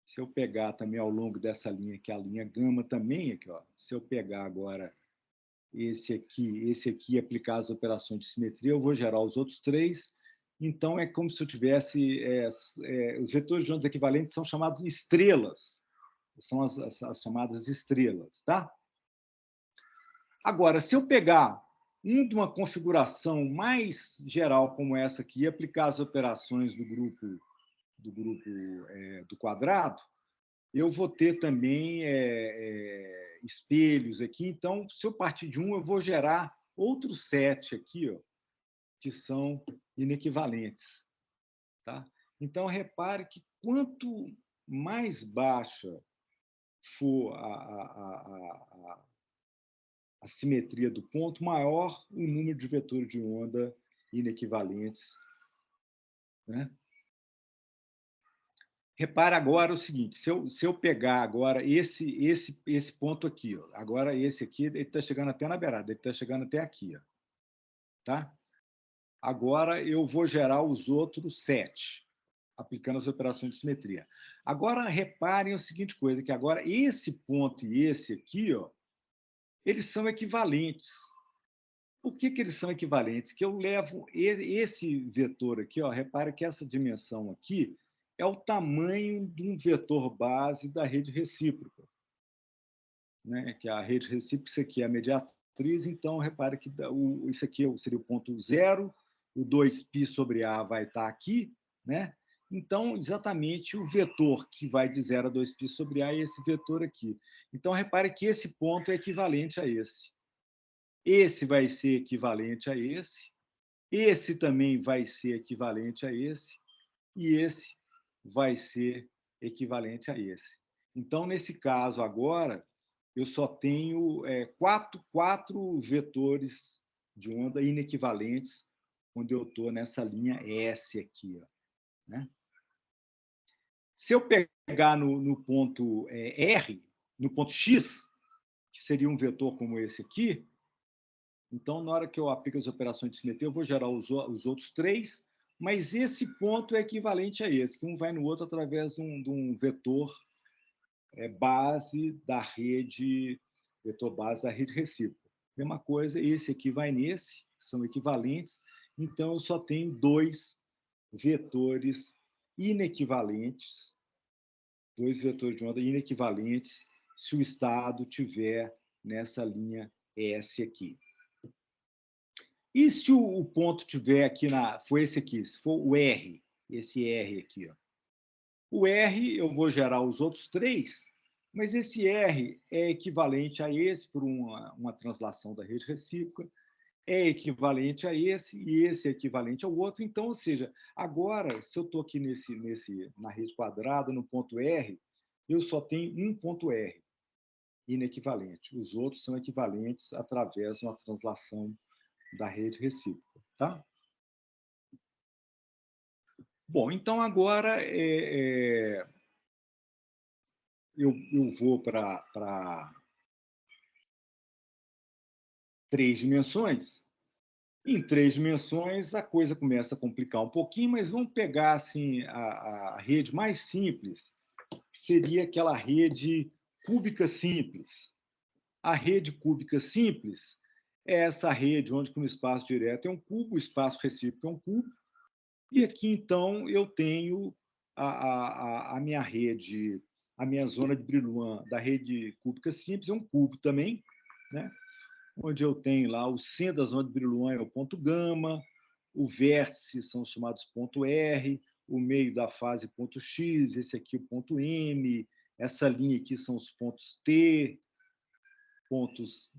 Se eu pegar também ao longo dessa linha, que é a linha gama também, aqui, ó, se eu pegar agora esse aqui e aplicar as operações de simetria, eu vou gerar os outros 3. Então, é como se eu tivesse... os vetores de ondas equivalentes são chamados estrelas. São as chamadas estrelas. Tá? Agora, se eu pegar de uma configuração mais geral como essa aqui e aplicar as operações do grupo do quadrado, eu vou ter também espelhos aqui. Então, se eu partir de eu vou gerar outros 7 aqui, ó, que são inequivalentes. Tá? Então, repare que quanto mais baixa for a simetria do ponto, maior o número de vetores de onda inequivalentes, né? Repara agora o seguinte, se eu pegar agora esse ponto aqui, ó, agora esse aqui, ele está chegando até na beirada, ele está chegando até aqui, ó, tá? Agora eu vou gerar os outros 7, aplicando as operações de simetria. Agora reparem a seguinte coisa, que agora esse ponto e esse aqui, ó, eles são equivalentes. Por que eles são equivalentes? Que eu levo esse vetor aqui, ó, repare que essa dimensão aqui é o tamanho de um vetor base da rede recíproca, né? Que a rede recíproca, isso aqui é a mediatriz, então repare que isso aqui seria o ponto 0, o 2π sobre A vai estar aqui, né? Então, exatamente o vetor que vai de 0 a 2π sobre A é esse vetor aqui. Então, repare que esse ponto é equivalente a esse. Esse vai ser equivalente a esse também vai ser equivalente a esse, e esse vai ser equivalente a esse. Então, nesse caso agora, eu só tenho quatro vetores de onda inequivalentes quando eu estou nessa linha S aqui, ó, né? Se eu pegar no ponto R, no ponto X, que seria um vetor como esse aqui, então, na hora que eu aplico as operações de simetria, eu vou gerar os outros 3, mas esse ponto é equivalente a esse, que um vai no outro através de um vetor base da rede, recíproca. Mesma coisa, esse aqui vai nesse, são equivalentes, então eu só tenho 2 vetores inequivalentes, 2 vetores de onda inequivalentes, se o estado tiver nessa linha S aqui. E se o ponto tiver aqui foi esse aqui, se for o R, esse R aqui, ó. O R eu vou gerar os outros 3, mas esse R é equivalente a esse por uma translação da rede recíproca, é equivalente a esse e esse é equivalente ao outro. Então, ou seja, agora, se eu estou aqui na rede quadrada, no ponto R, eu só tenho um ponto R inequivalente. Os outros são equivalentes através de uma translação da rede recíproca, tá? Bom, então agora eu vou para 3 dimensões. Em 3 dimensões a coisa começa a complicar um pouquinho, mas vamos pegar assim a rede mais simples, que seria aquela rede cúbica simples. A rede cúbica simples é essa rede onde no espaço direto é um cubo, o espaço recíproco é um cubo, e aqui, então, eu tenho a minha rede, a minha zona de Brillouin da rede cúbica simples, é um cubo também, né? Onde eu tenho lá o centro da zona de Brillouin é o ponto gama, o vértice são os chamados ponto R, o meio da fase ponto X, esse aqui o ponto M, essa linha aqui são os pontos T, pontos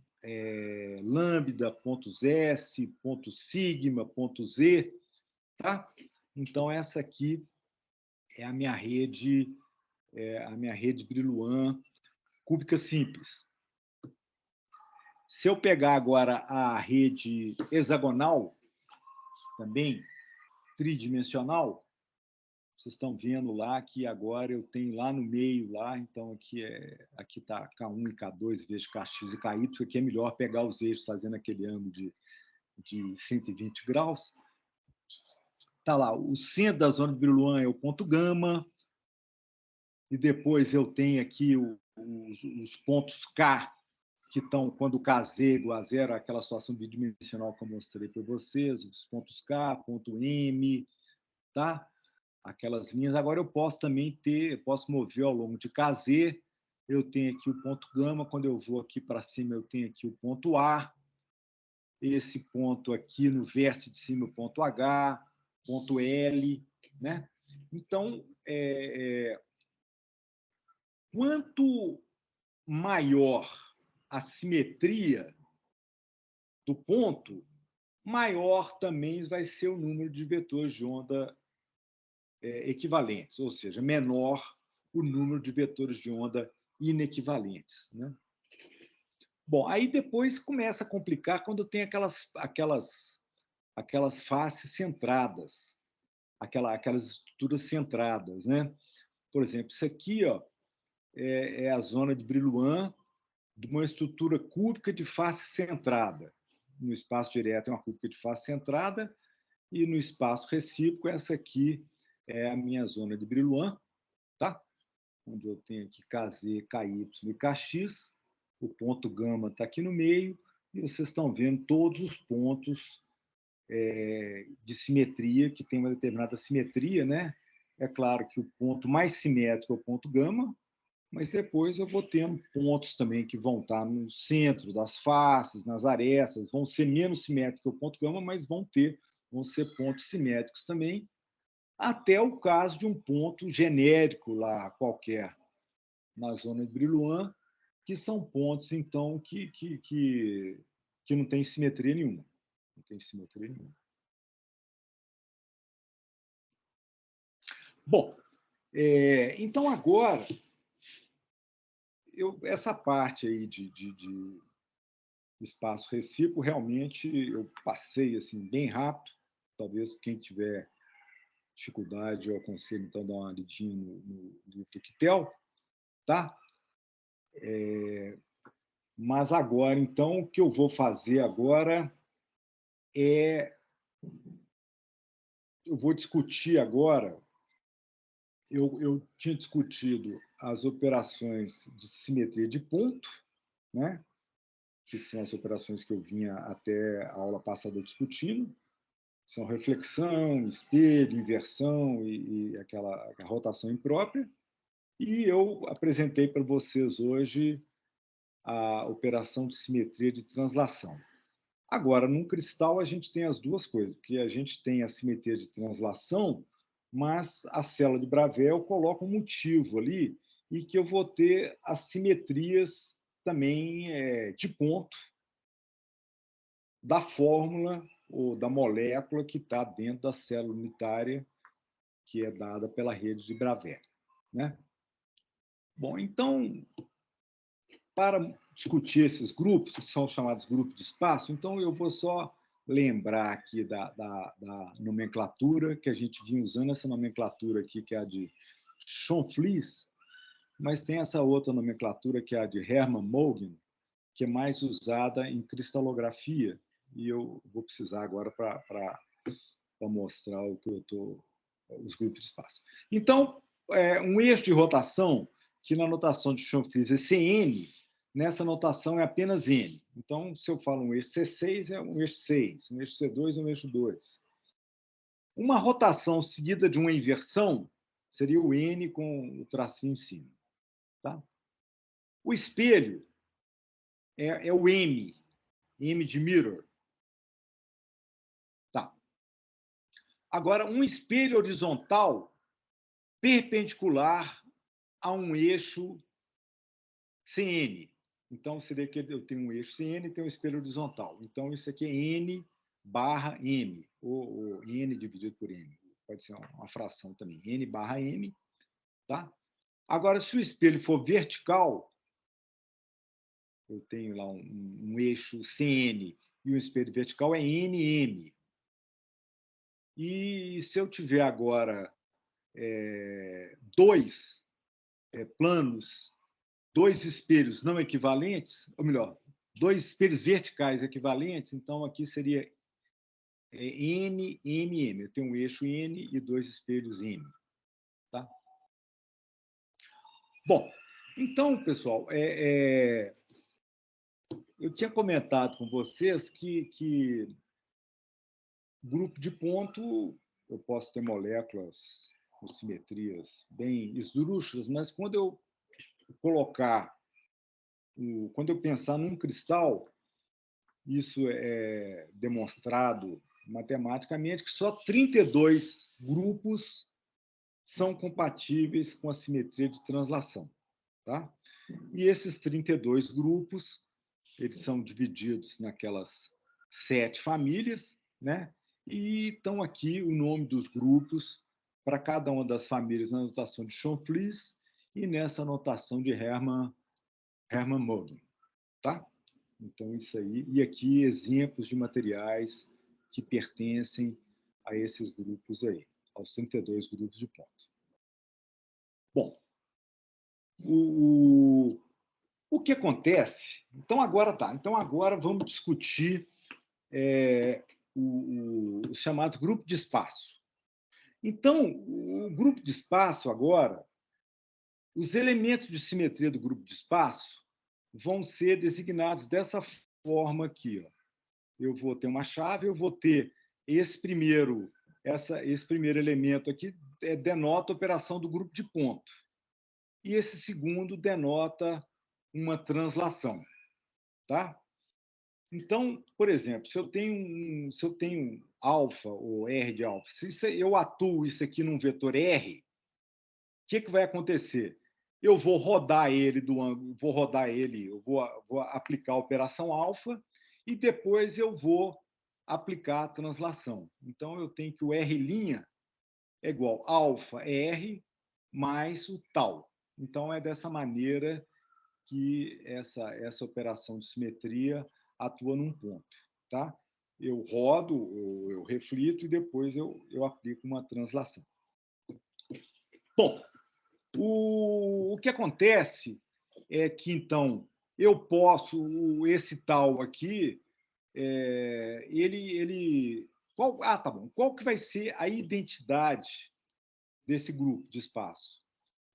lambda, pontos S, ponto sigma, ponto Z, tá? Então, essa aqui é a minha rede Brillouin cúbica simples. Se eu pegar agora a rede hexagonal, também tridimensional, vocês estão vendo lá que agora eu tenho lá no meio, lá, então aqui está K1 e K2, vezes Kx e Ky, aqui é melhor pegar os eixos fazendo aquele ângulo de 120 graus. Está lá, o centro da zona de Brillouin é o ponto gama, e depois eu tenho aqui os pontos K, que estão, quando Kz é igual a zero, aquela situação bidimensional que eu mostrei para vocês, os pontos K, ponto M, tá? Aquelas linhas. Agora eu posso também posso mover ao longo de Kz, eu tenho aqui o ponto gama, quando eu vou aqui para cima, eu tenho aqui o ponto A, esse ponto aqui no vértice de cima, o ponto H, ponto L, né? Então, quanto maior a simetria do ponto, maior também vai ser o número de vetores de onda equivalentes, ou seja, menor o número de vetores de onda inequivalentes, né? Bom, aí depois começa a complicar quando tem aquelas faces centradas, aquelas estruturas centradas, né? Por exemplo, isso aqui, ó, é a zona de Brillouin de uma estrutura cúbica de face centrada. No espaço direto é uma cúbica de face centrada e no espaço recíproco essa aqui é a minha zona de Brillouin, tá? Onde eu tenho aqui KZ, KY e KX. O ponto gama está aqui no meio e vocês estão vendo todos os pontos de simetria, que tem uma determinada simetria, né? É claro que o ponto mais simétrico é o ponto gama, mas depois eu vou tendo pontos também que vão estar no centro das faces, nas arestas, vão ser menos simétricos que o ponto gama, mas vão ser pontos simétricos também, até o caso de um ponto genérico lá qualquer na zona de Brillouin, que são pontos, então, que não tem simetria nenhuma. Não tem simetria nenhuma. Bom, então agora, essa parte aí de espaço recíproco, realmente eu passei assim, bem rápido. Talvez quem tiver dificuldade, eu aconselho então dar uma lidinha no livro do Kittel, tá? Mas agora, então, o que eu vou fazer agora eu vou discutir agora. Eu tinha discutido as operações de simetria de ponto, né? Que são as operações que eu vinha até a aula passada discutindo. São reflexão, espelho, inversão e a rotação imprópria. E eu apresentei para vocês hoje a operação de simetria de translação. Agora, num cristal, a gente tem as duas coisas, porque a gente tem a simetria de translação, mas a célula de Bravell coloca um motivo ali e que eu vou ter as simetrias também de ponto da fórmula ou da molécula que está dentro da célula unitária que é dada pela rede de Bravell, né? Bom, então, para discutir esses grupos, que são chamados grupos de espaço, então eu vou só lembrar aqui da nomenclatura, que a gente vinha usando essa nomenclatura aqui, que é a de Schonflies, mas tem essa outra nomenclatura, que é a de Hermann Mogen, que é mais usada em cristalografia, e eu vou precisar agora para mostrar o que eu estou, os grupos de espaço. Então, um eixo de rotação, que na notação de Schonflies é Cn, nessa notação é apenas N. Então, se eu falo um eixo C6, é um eixo 6, um eixo C2 é um eixo 2. Uma rotação seguida de uma inversão seria o N com o tracinho em cima. Tá? O espelho é o M, M de mirror. Tá. Agora, um espelho horizontal perpendicular a um eixo CN. Então, seria que eu tenho um eixo CN e tenho um espelho horizontal. Então, isso aqui é N barra M, ou N dividido por M. Pode ser uma fração também. N barra M. Tá? Agora, se o espelho for vertical, eu tenho lá um eixo CN e um espelho vertical é NM. E se eu tiver agora dois planos, dois espelhos não equivalentes, ou melhor, dois espelhos verticais equivalentes, então aqui seria N, M, M. Eu tenho um eixo N e dois espelhos M. Tá? Bom, então, pessoal, eu tinha comentado com vocês que grupo de ponto, eu posso ter moléculas com simetrias bem esdrúxulas, mas quando eu pensar num cristal, isso é demonstrado matematicamente que só 32 grupos são compatíveis com a simetria de translação. Tá? E esses 32 grupos, eles são divididos naquelas 7 famílias, né? E estão aqui o nome dos grupos para cada uma das famílias na notação de Schoenflies e nessa notação de Hermann Mogen. Tá? Então, isso aí. E aqui, exemplos de materiais que pertencem a esses grupos aí, aos 32 grupos de ponto. Bom, o que acontece? Então, agora tá. Então, agora vamos discutir os chamados grupos de espaço. Então, o grupo de espaço, agora, os elementos de simetria do grupo de espaço vão ser designados dessa forma aqui. Ó. Eu vou ter uma chave, eu vou ter esse primeiro elemento aqui denota a operação do grupo de ponto. E esse segundo denota uma translação. Tá? Então, por exemplo, se eu tenho alfa ou R de alfa, se eu atuo isso aqui num vetor R, o que vai acontecer? Eu vou rodar ele eu vou aplicar a operação alfa e depois eu vou aplicar a translação. Então, eu tenho que o R' é igual a alfa R mais o tal. Então, é dessa maneira que essa operação de simetria atua num ponto. Tá? Eu rodo, eu reflito e depois eu aplico uma translação. Bom, o que acontece é que, então, eu posso, esse tal aqui, tá bom. Qual que vai ser a identidade desse grupo de espaço?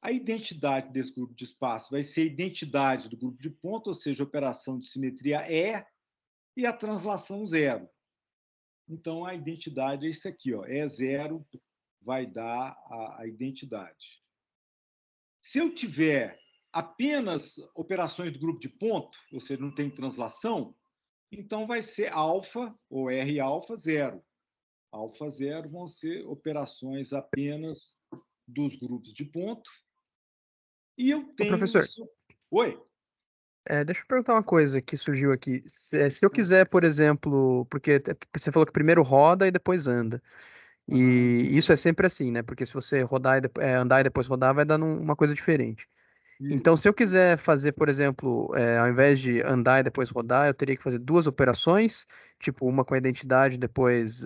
A identidade desse grupo de espaço vai ser a identidade do grupo de ponto, ou seja, a operação de simetria e a translação 0. Então, a identidade é isso aqui, ó, E0 vai dar a identidade. Se eu tiver apenas operações do grupo de ponto, ou seja, não tem translação, então vai ser alfa, ou R alfa, 0. Alfa 0 vão ser operações apenas dos grupos de ponto. E eu tenho... Professor, Oi? deixa eu perguntar uma coisa que surgiu aqui. Se eu quiser, por exemplo, porque você falou que primeiro roda e depois anda. E isso é sempre assim, né? Porque se você rodar andar e depois rodar, vai dar uma coisa diferente. Então, se eu quiser fazer, por exemplo, ao invés de andar e depois rodar, eu teria que fazer duas operações, tipo uma com a identidade, depois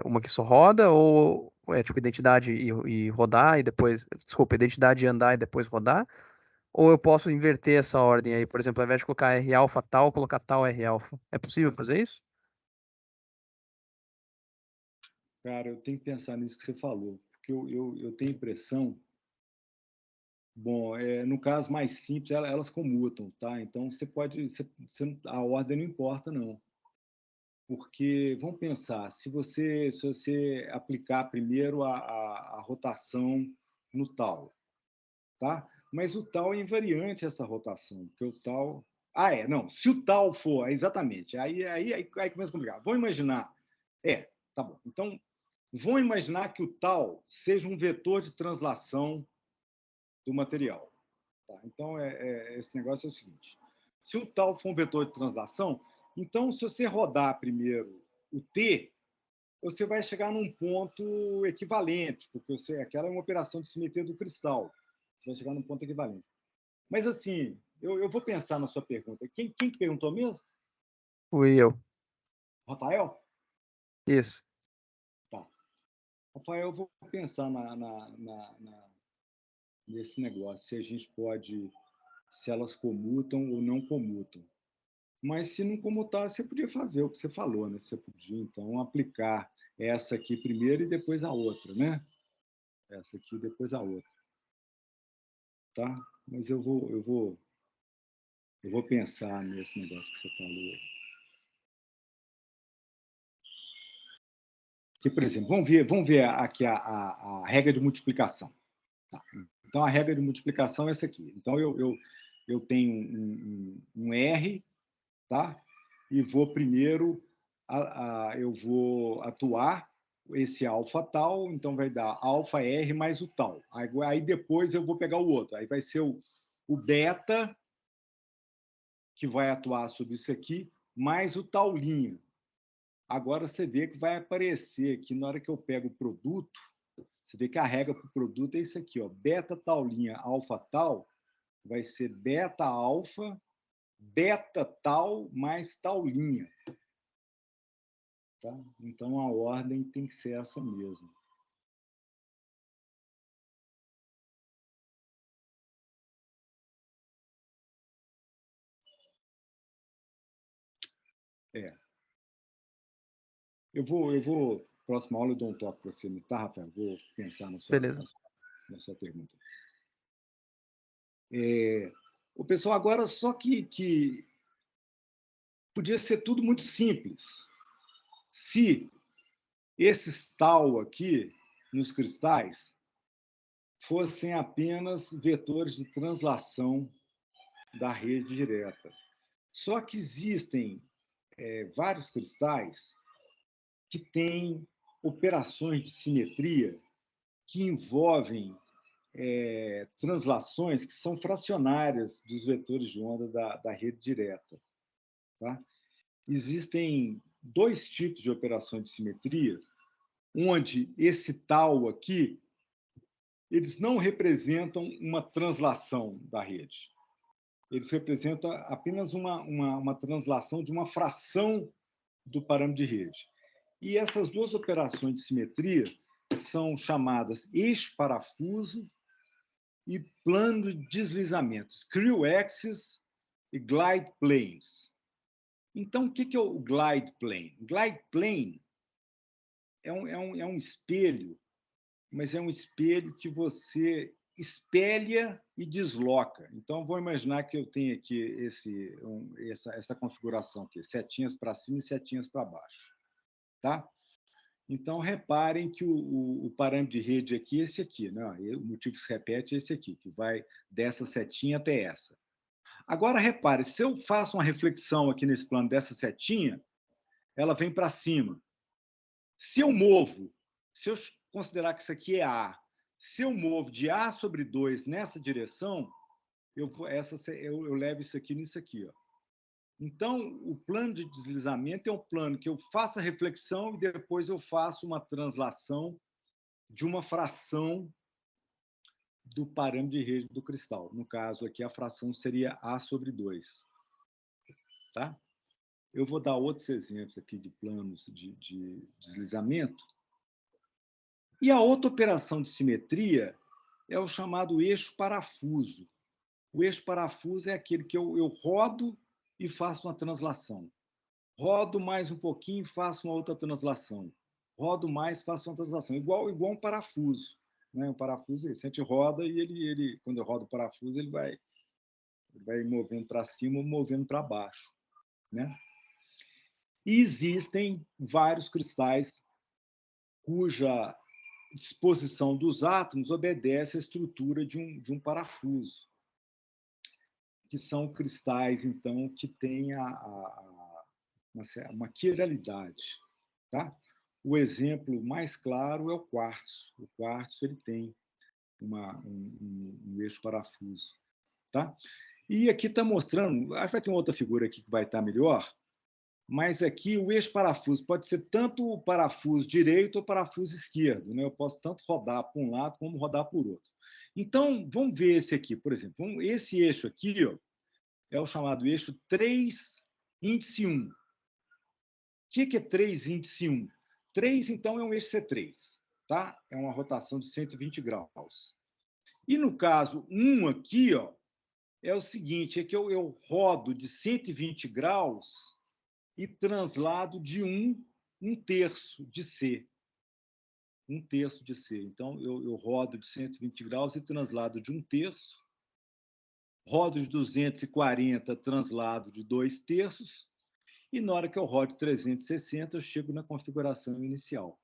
uma que só roda, ou tipo identidade e rodar, e depois, desculpa, identidade e andar e depois rodar, ou eu posso inverter essa ordem aí, por exemplo, ao invés de colocar R alfa tal, colocar tal R alfa. É possível fazer isso? Cara, eu tenho que pensar nisso que você falou, porque eu tenho a impressão. Bom, no caso mais simples, elas comutam, tá? Então, a ordem não importa, não. Porque, vamos pensar, se você aplicar primeiro a rotação no tal, tá? Mas o tal é invariante essa rotação, porque o tal... não, se o tal for, exatamente, aí começa a complicar. Vamos imaginar, tá bom, então, vamos imaginar que o tal seja um vetor de translação do material. Tá? Então, esse negócio é o seguinte: se o tal for um vetor de translação, então, se você rodar primeiro o T, você vai chegar num ponto equivalente, porque aquela é uma operação de simetria do cristal. Você vai chegar num ponto equivalente. Mas, assim, eu vou pensar na sua pergunta. Quem perguntou mesmo? Fui eu. Rafael? Isso. Tá. Rafael, eu vou pensar nesse negócio, se a gente pode, se elas comutam ou não comutam. Mas se não comutar, você podia fazer o que você falou, né? Você podia, então, aplicar essa aqui primeiro e depois a outra, né? Essa aqui e depois a outra. Tá? Mas eu vou pensar nesse negócio que você falou. Porque, por exemplo, vamos ver aqui a regra de multiplicação. Tá. Então, a regra de multiplicação é essa aqui. Então, eu tenho um R, tá? E vou primeiro, eu vou atuar esse alfa tal, então vai dar alfa R mais o tal. Aí depois eu vou pegar o outro. Aí vai ser o beta, que vai atuar sobre isso aqui, mais o taulinho. Agora você vê que vai aparecer aqui, na hora que eu pego o produto, Você vê que a regra para o produto é isso aqui, ó, beta tal linha alfa tal vai ser beta alfa, beta tal mais tal linha. Tá? Então, a ordem tem que ser essa mesmo. Próxima aula eu dou um toque para você, tá, Rafael? Vou pensar na Beleza. sua pergunta. O pessoal, agora, só que podia ser tudo muito simples. Se esses tal aqui, nos cristais, fossem apenas vetores de translação da rede direta. Só que existem vários cristais que têm operações de simetria que envolvem translações que são fracionárias dos vetores de onda da rede direta. Tá? Existem dois tipos de operações de simetria, onde esse tal aqui, eles não representam uma translação da rede. Eles representam apenas uma translação de uma fração do parâmetro de rede. E essas duas operações de simetria são chamadas eixo-parafuso e plano de deslizamento, screw axis e glide planes. Então, o que é o glide plane? Glide plane é um espelho, mas é um espelho que você espelha e desloca. Então, vou imaginar que eu tenho aqui essa configuração aqui, setinhas para cima e setinhas para baixo. Tá? Então, reparem que o parâmetro de rede aqui é esse aqui. Né? O motivo que se repete é esse aqui, que vai dessa setinha até essa. Agora, repare, se eu faço uma reflexão aqui nesse plano dessa setinha, ela vem para cima. Se eu movo, se eu considerar que isso aqui é A, se eu movo de A sobre 2 nessa direção, eu levo isso aqui nisso aqui. Ó. Então, o plano de deslizamento é um plano que eu faço a reflexão e depois eu faço uma translação de uma fração do parâmetro de rede do cristal. No caso aqui, a fração seria A sobre 2. Tá? Eu vou dar outros exemplos aqui de planos de deslizamento. E a outra operação de simetria é o chamado eixo-parafuso. O eixo-parafuso é aquele que eu rodo e faço uma translação. Rodo mais um pouquinho e faço uma outra translação. Rodo mais, faço uma translação. Igual um parafuso. Né? Um parafuso, a gente roda e ele, quando eu rodo o parafuso, ele vai movendo para cima ou movendo para baixo. Né? E existem vários cristais cuja disposição dos átomos obedece à estrutura de um parafuso, que são cristais, então, que têm uma quiralidade. Tá? O exemplo mais claro é o quartzo. O quartzo ele tem um eixo-parafuso. Tá? E aqui está mostrando, vai ter uma outra figura aqui que vai estar melhor, mas aqui o eixo-parafuso pode ser tanto o parafuso direito ou o parafuso esquerdo. Né? Eu posso tanto rodar para um lado como rodar por outro. Então, vamos ver esse aqui, por exemplo. Esse eixo aqui ó, é o chamado eixo 3, índice 1. O que é 3, índice 1? 3, então, é um eixo C3. Tá? É uma rotação de 120 graus. E, no caso 1 aqui, ó, é o seguinte, é que eu rodo de 120 graus e translado de um terço de C. Um terço de C. Então, eu rodo de 120 graus e translado de um terço. Rodo de 240, translado de 2 terços. E na hora que eu rodo 360, eu chego na configuração inicial.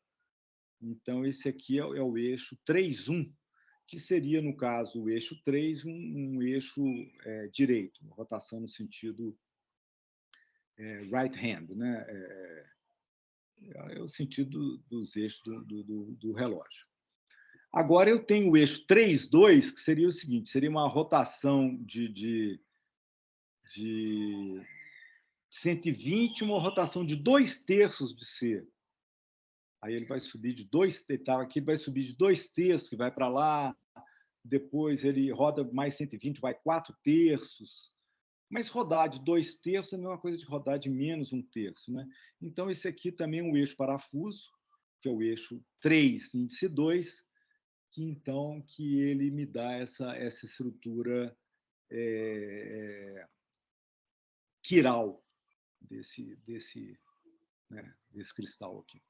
Então, esse aqui é o eixo 3,1, que seria, no caso, o eixo 3, um eixo direito, uma rotação no sentido right hand, né? É o sentido dos eixos do relógio. Agora, eu tenho o eixo 3,2, que seria o seguinte, seria uma rotação de 120, uma rotação de 2 terços de C. Aí ele vai subir de 2, aqui ele vai subir de 2 terços, que vai para lá, depois ele roda mais 120, vai 4 terços. Mas rodar de 2 terços é a mesma coisa de rodar de menos 1 terço, né? Então, esse aqui também é um eixo parafuso, que é o eixo 3, índice 2, que ele me dá essa estrutura quiral desse cristal aqui.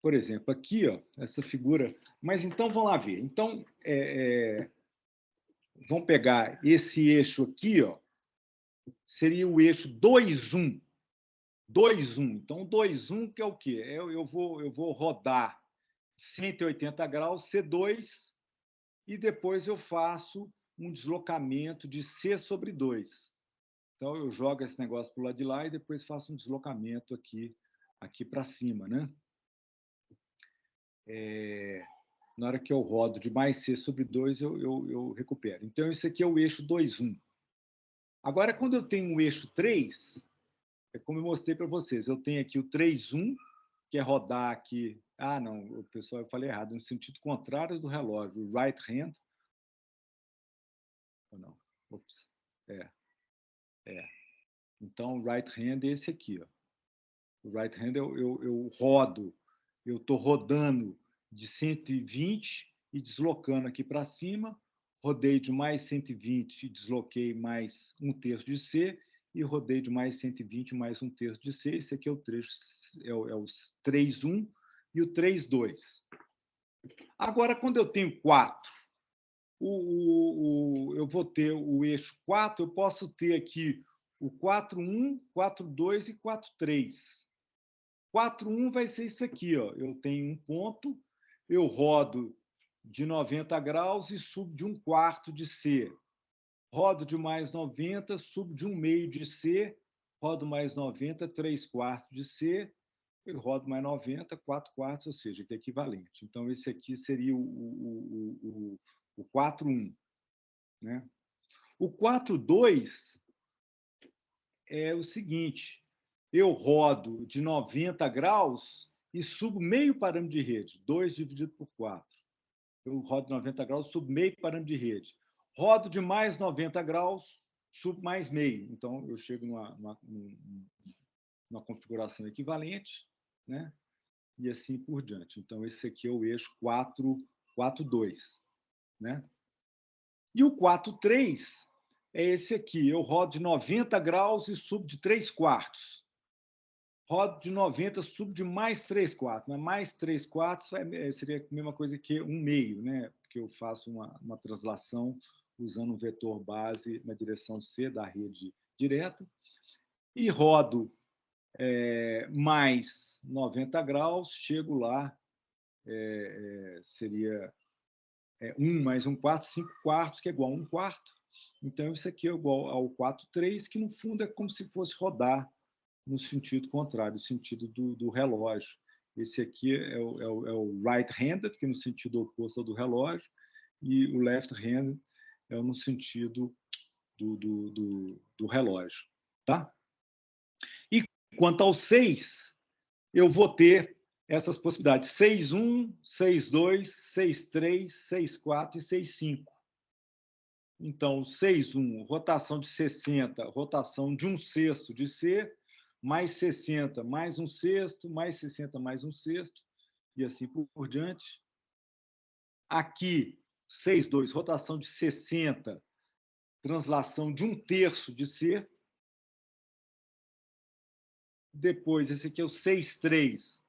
Por exemplo, aqui, ó, essa figura. Mas então vamos lá ver. Então, vamos pegar esse eixo aqui, ó, seria o eixo 2,1. 2,1. Então, 2,1 que é o quê? Eu vou rodar 180 graus, C2, e depois eu faço um deslocamento de C sobre 2. Então, eu jogo esse negócio para o lado de lá e depois faço um deslocamento aqui para cima, né? Na hora que eu rodo de mais C sobre 2, eu recupero. Então, esse aqui é o eixo 2,1. Agora, quando eu tenho um eixo 3, é como eu mostrei para vocês, eu tenho aqui o 3,1, que é rodar aqui. Ah, não, o pessoal, eu falei errado, no sentido contrário do relógio, o right hand. Ou não? Ops. Então, o right hand é esse aqui, ó. O right hand eu rodo, eu estou rodando de 120 e deslocando aqui para cima, rodei de mais 120 e desloquei mais 1 terço de C, e rodei de mais 120 mais 1 terço de C. Esse aqui é o trecho, é o 3,1 e o 3,2. Agora, quando eu tenho 4, eu vou ter o eixo 4, eu posso ter aqui o 4,1, 4,2 e 4,3. 4,1 vai ser isso aqui, ó. Eu tenho um ponto, eu rodo de 90 graus e subo de 1/4 de C. Rodo de mais 90, subo de 1/2 de C, rodo mais 90, 3/4 de C, e rodo mais 90, 4/4, ou seja, que é equivalente. Então, esse aqui seria o 4,1. Né? O 4,2 é o seguinte, eu rodo de 90 graus e subo meio parâmetro de rede, 2 dividido por 4. Eu rodo de 90 graus, subo meio parâmetro de rede. Rodo de mais 90 graus, subo mais meio. Então, eu chego numa configuração equivalente, né? E assim por diante. Então, esse aqui é o eixo 4,2. Né? E o 4,3 é esse aqui. Eu rodo de 90 graus e subo de 3/4. Rodo de 90, subo de mais 3/4. Né? Mais 3/4 seria a mesma coisa que 1/2, né? Porque eu faço uma translação usando um vetor base na direção C da rede direta. E rodo mais 90 graus, chego lá, seria 1 mais 1/4, 5/4, que é igual a 1/4. Então, isso aqui é igual ao 4,3, que no fundo é como se fosse rodar no sentido contrário, no sentido do relógio. Esse aqui é o right-handed, que é no sentido oposto ao do relógio, e o left-handed é no sentido do relógio. Tá? E quanto ao 6, eu vou ter essas possibilidades: 6,1, 6,2, 6,3, 6,4 e 6,5. Então, 6,1, rotação de 60, rotação de 1/6 de C, mais 60, mais 1/6, mais 60, mais 1/6, e assim por diante. Aqui, 6,2, rotação de 60, translação de 1/3 de C. Depois, esse aqui é o 6,3,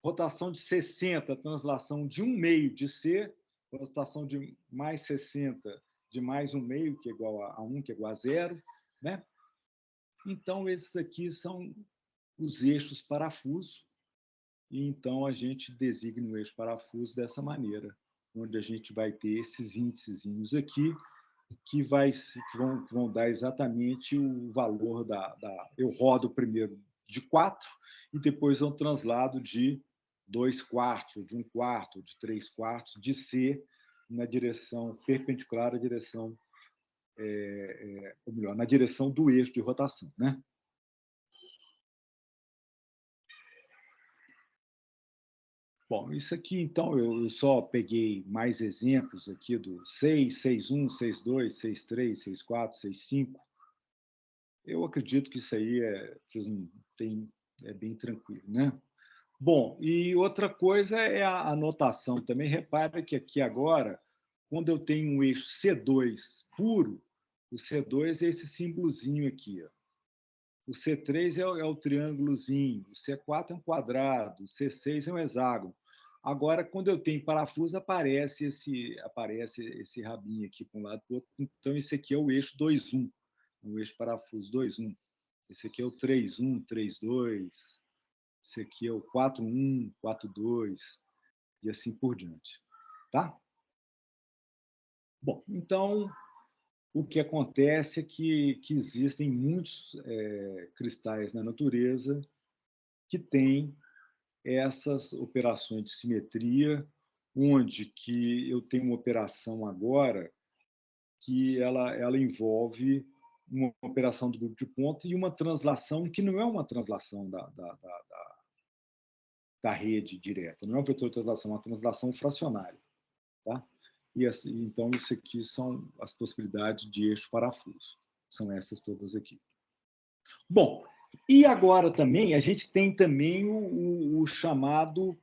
rotação de 60, translação de 1/2 de C, rotação de mais 60, de mais 1/2, que é igual a 1, que é igual a 0. Né? Então, esses aqui são os eixos parafuso, e então a gente designa o eixo parafuso dessa maneira, onde a gente vai ter esses índicezinhos aqui, que vão dar exatamente o valor eu rodo primeiro de 4 e depois eu translado de 2/4, de 1/4, de 3/4 de C na direção perpendicular à direção, ou melhor, na direção do eixo de rotação. Né? Bom, isso aqui, então, eu só peguei mais exemplos aqui do 6, 6.1, 6.2, 6.3, 6.4, 6.5. Eu acredito que isso aí vocês não têm, é bem tranquilo, né? Bom, e outra coisa é a anotação também. Repara que aqui agora, quando eu tenho um eixo C2 puro, o C2 é esse símbolozinho aqui, ó. O C3 é o triângulozinho, o C4 é um quadrado, o C6 é um hexágono. Agora, quando eu tenho parafuso, aparece esse rabinho aqui para um lado e para o outro. Então, esse aqui é o eixo 2.1, o eixo parafuso 2.1. Esse aqui é o 3.1, 3.2. Esse aqui é o 4.1, 4.2, e assim por diante. Tá? Bom, então, o que acontece é que existem muitos cristais na natureza que têm essas operações de simetria, onde que eu tenho uma operação agora que ela envolve uma operação do grupo de ponto e uma translação que não é uma translação da rede direta, não é um vetor de translação, é uma translação fracionária. Tá? E assim, então, isso aqui são as possibilidades de eixo parafuso. São essas todas aqui. Bom, e agora também, a gente tem também o chamado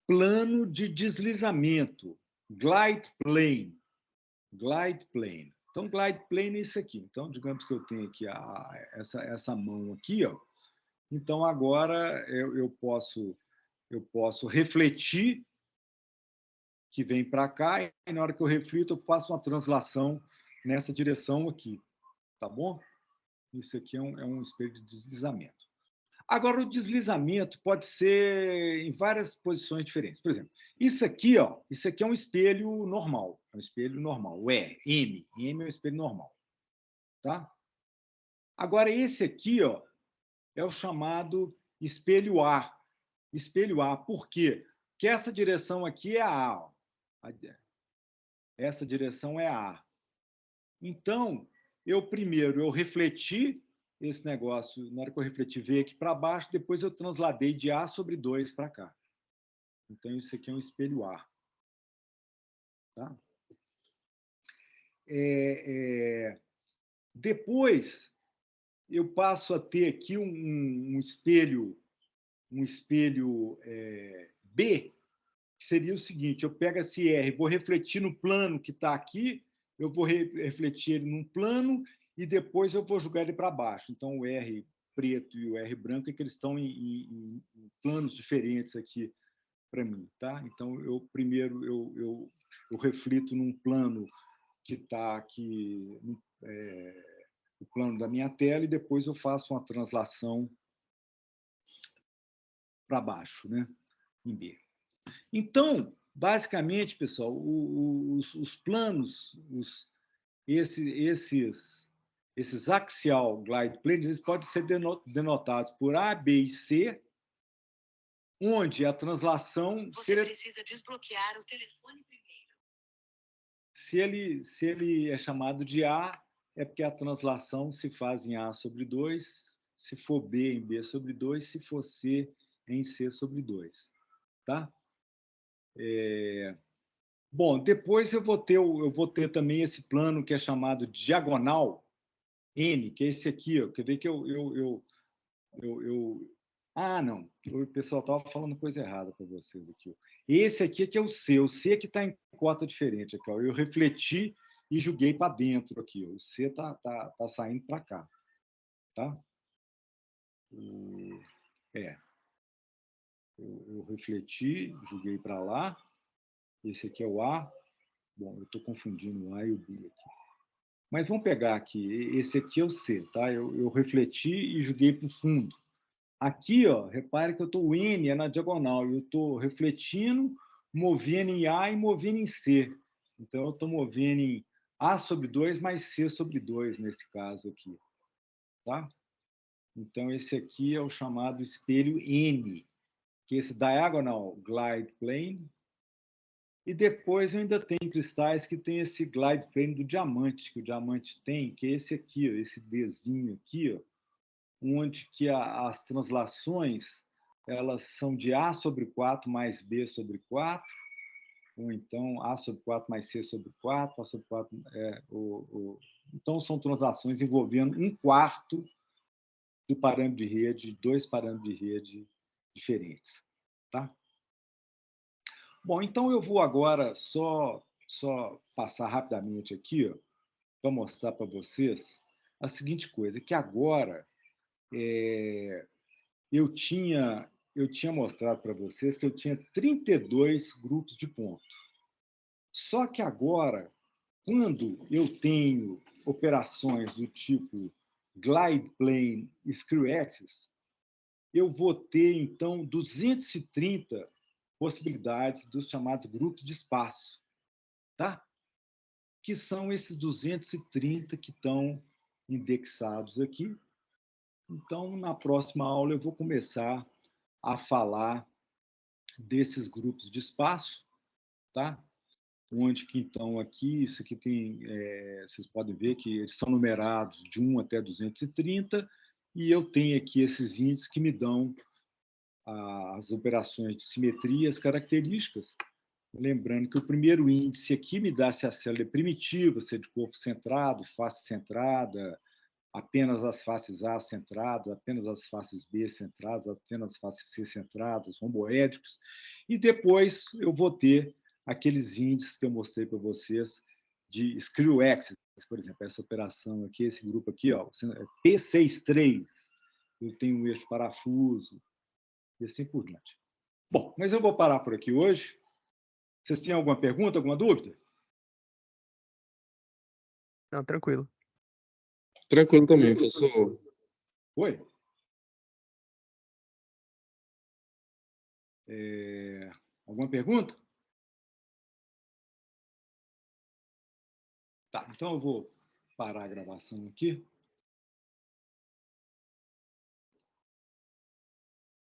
plano de deslizamento, glide plane. Glide plane. Então, glide plane é isso aqui. Então, digamos que eu tenho aqui essa mão aqui, ó. Então, agora eu posso refletir, que vem para cá, e na hora que eu reflito, eu faço uma translação nessa direção aqui. Tá bom? Isso aqui é um espelho de deslizamento. Agora, o deslizamento pode ser em várias posições diferentes. Por exemplo, isso aqui é um espelho normal. É um espelho normal. O M é um espelho normal. Tá? Agora, esse aqui é o chamado espelho A. Espelho A. Por quê? Porque essa direção aqui é a A. Essa direção é a A. Então, eu refleti esse negócio, na hora que eu refleti, veio aqui para baixo, depois eu transladei de A sobre 2 para cá. Então, isso aqui é um espelho A. Tá? Depois, eu passo a ter aqui um espelho B, que seria o seguinte: eu pego esse R, vou refletir no plano que está aqui, eu vou refletir ele num plano e depois eu vou jogar ele para baixo. Então, o R preto e o R branco é que eles estão em planos diferentes aqui para mim. Tá? Então, primeiro eu reflito num plano que está aqui, o plano da minha tela, e depois eu faço uma translação para baixo, né? Em B. Então, basicamente, pessoal, os planos, esses axial glide planes, eles podem ser denotados por A, B e C, onde a translação... Você precisa desbloquear o telefone primeiro. Se ele é chamado de A, é porque a translação se faz em A sobre 2, se for B, em B sobre 2, se for C, em C sobre 2. Tá? Bom, depois eu vou ter também esse plano que é chamado diagonal N, que é esse aqui. Ó. Quer ver que Ah, não. O pessoal estava falando coisa errada para vocês aqui. Ó. Esse aqui é que é o C. O C que está em cota diferente. Aqui, ó. Eu refleti e joguei para dentro aqui. Ó. O C está saindo para cá. Tá? Eu refleti, joguei para lá. Esse aqui é o A. Bom, eu estou confundindo o A e o B aqui. Mas vamos pegar aqui. Esse aqui é o C, tá? Eu refleti e joguei para o fundo. Aqui, ó, repare que o N é na diagonal. Eu estou refletindo, movendo em A e movendo em C. Então, eu estou movendo em A sobre 2 mais C sobre 2, nesse caso aqui. Tá? Então, esse aqui é o chamado espelho N, que é esse diagonal glide plane. E depois eu ainda tenho cristais que tem esse glide plane do diamante, que o diamante tem, que é esse aqui, ó, esse Dzinho aqui, ó, onde que as translações elas são de A sobre 4 mais B sobre 4, ou então A sobre 4 mais C sobre 4, A sobre 4... Então, são transações envolvendo 1/4 do parâmetro de rede, 2 parâmetros de rede diferentes. Tá? Bom, então eu vou agora só passar rapidamente aqui para mostrar para vocês a seguinte coisa, que agora eu tinha mostrado para vocês que eu tinha 32 grupos de ponto. Só que agora, quando eu tenho operações do tipo glide plane e screw axis, eu vou ter, então, 230 possibilidades dos chamados grupos de espaço, tá? Que são esses 230 que estão indexados aqui. Então, na próxima aula, eu vou começar a falar desses grupos de espaço, tá? Onde que, então, aqui, isso aqui tem, vocês podem ver que eles são numerados de 1 até 230, e eu tenho aqui esses índices que me dão as operações de simetria, as características. Lembrando que o primeiro índice aqui me dá se a célula é primitiva, se é de corpo centrado, face centrada, apenas as faces A centradas, apenas as faces B centradas, apenas as faces C centradas, romboédricos. E depois eu vou ter aqueles índices que eu mostrei para vocês de screw axis, por exemplo, essa operação aqui, esse grupo aqui, ó, P63, eu tenho um eixo parafuso, e assim por diante. Bom, mas eu vou parar por aqui hoje. Vocês têm alguma pergunta, alguma dúvida? Não, tranquilo. Tranquilo também, professor. Oi? Alguma pergunta? Tá, então eu vou parar a gravação aqui.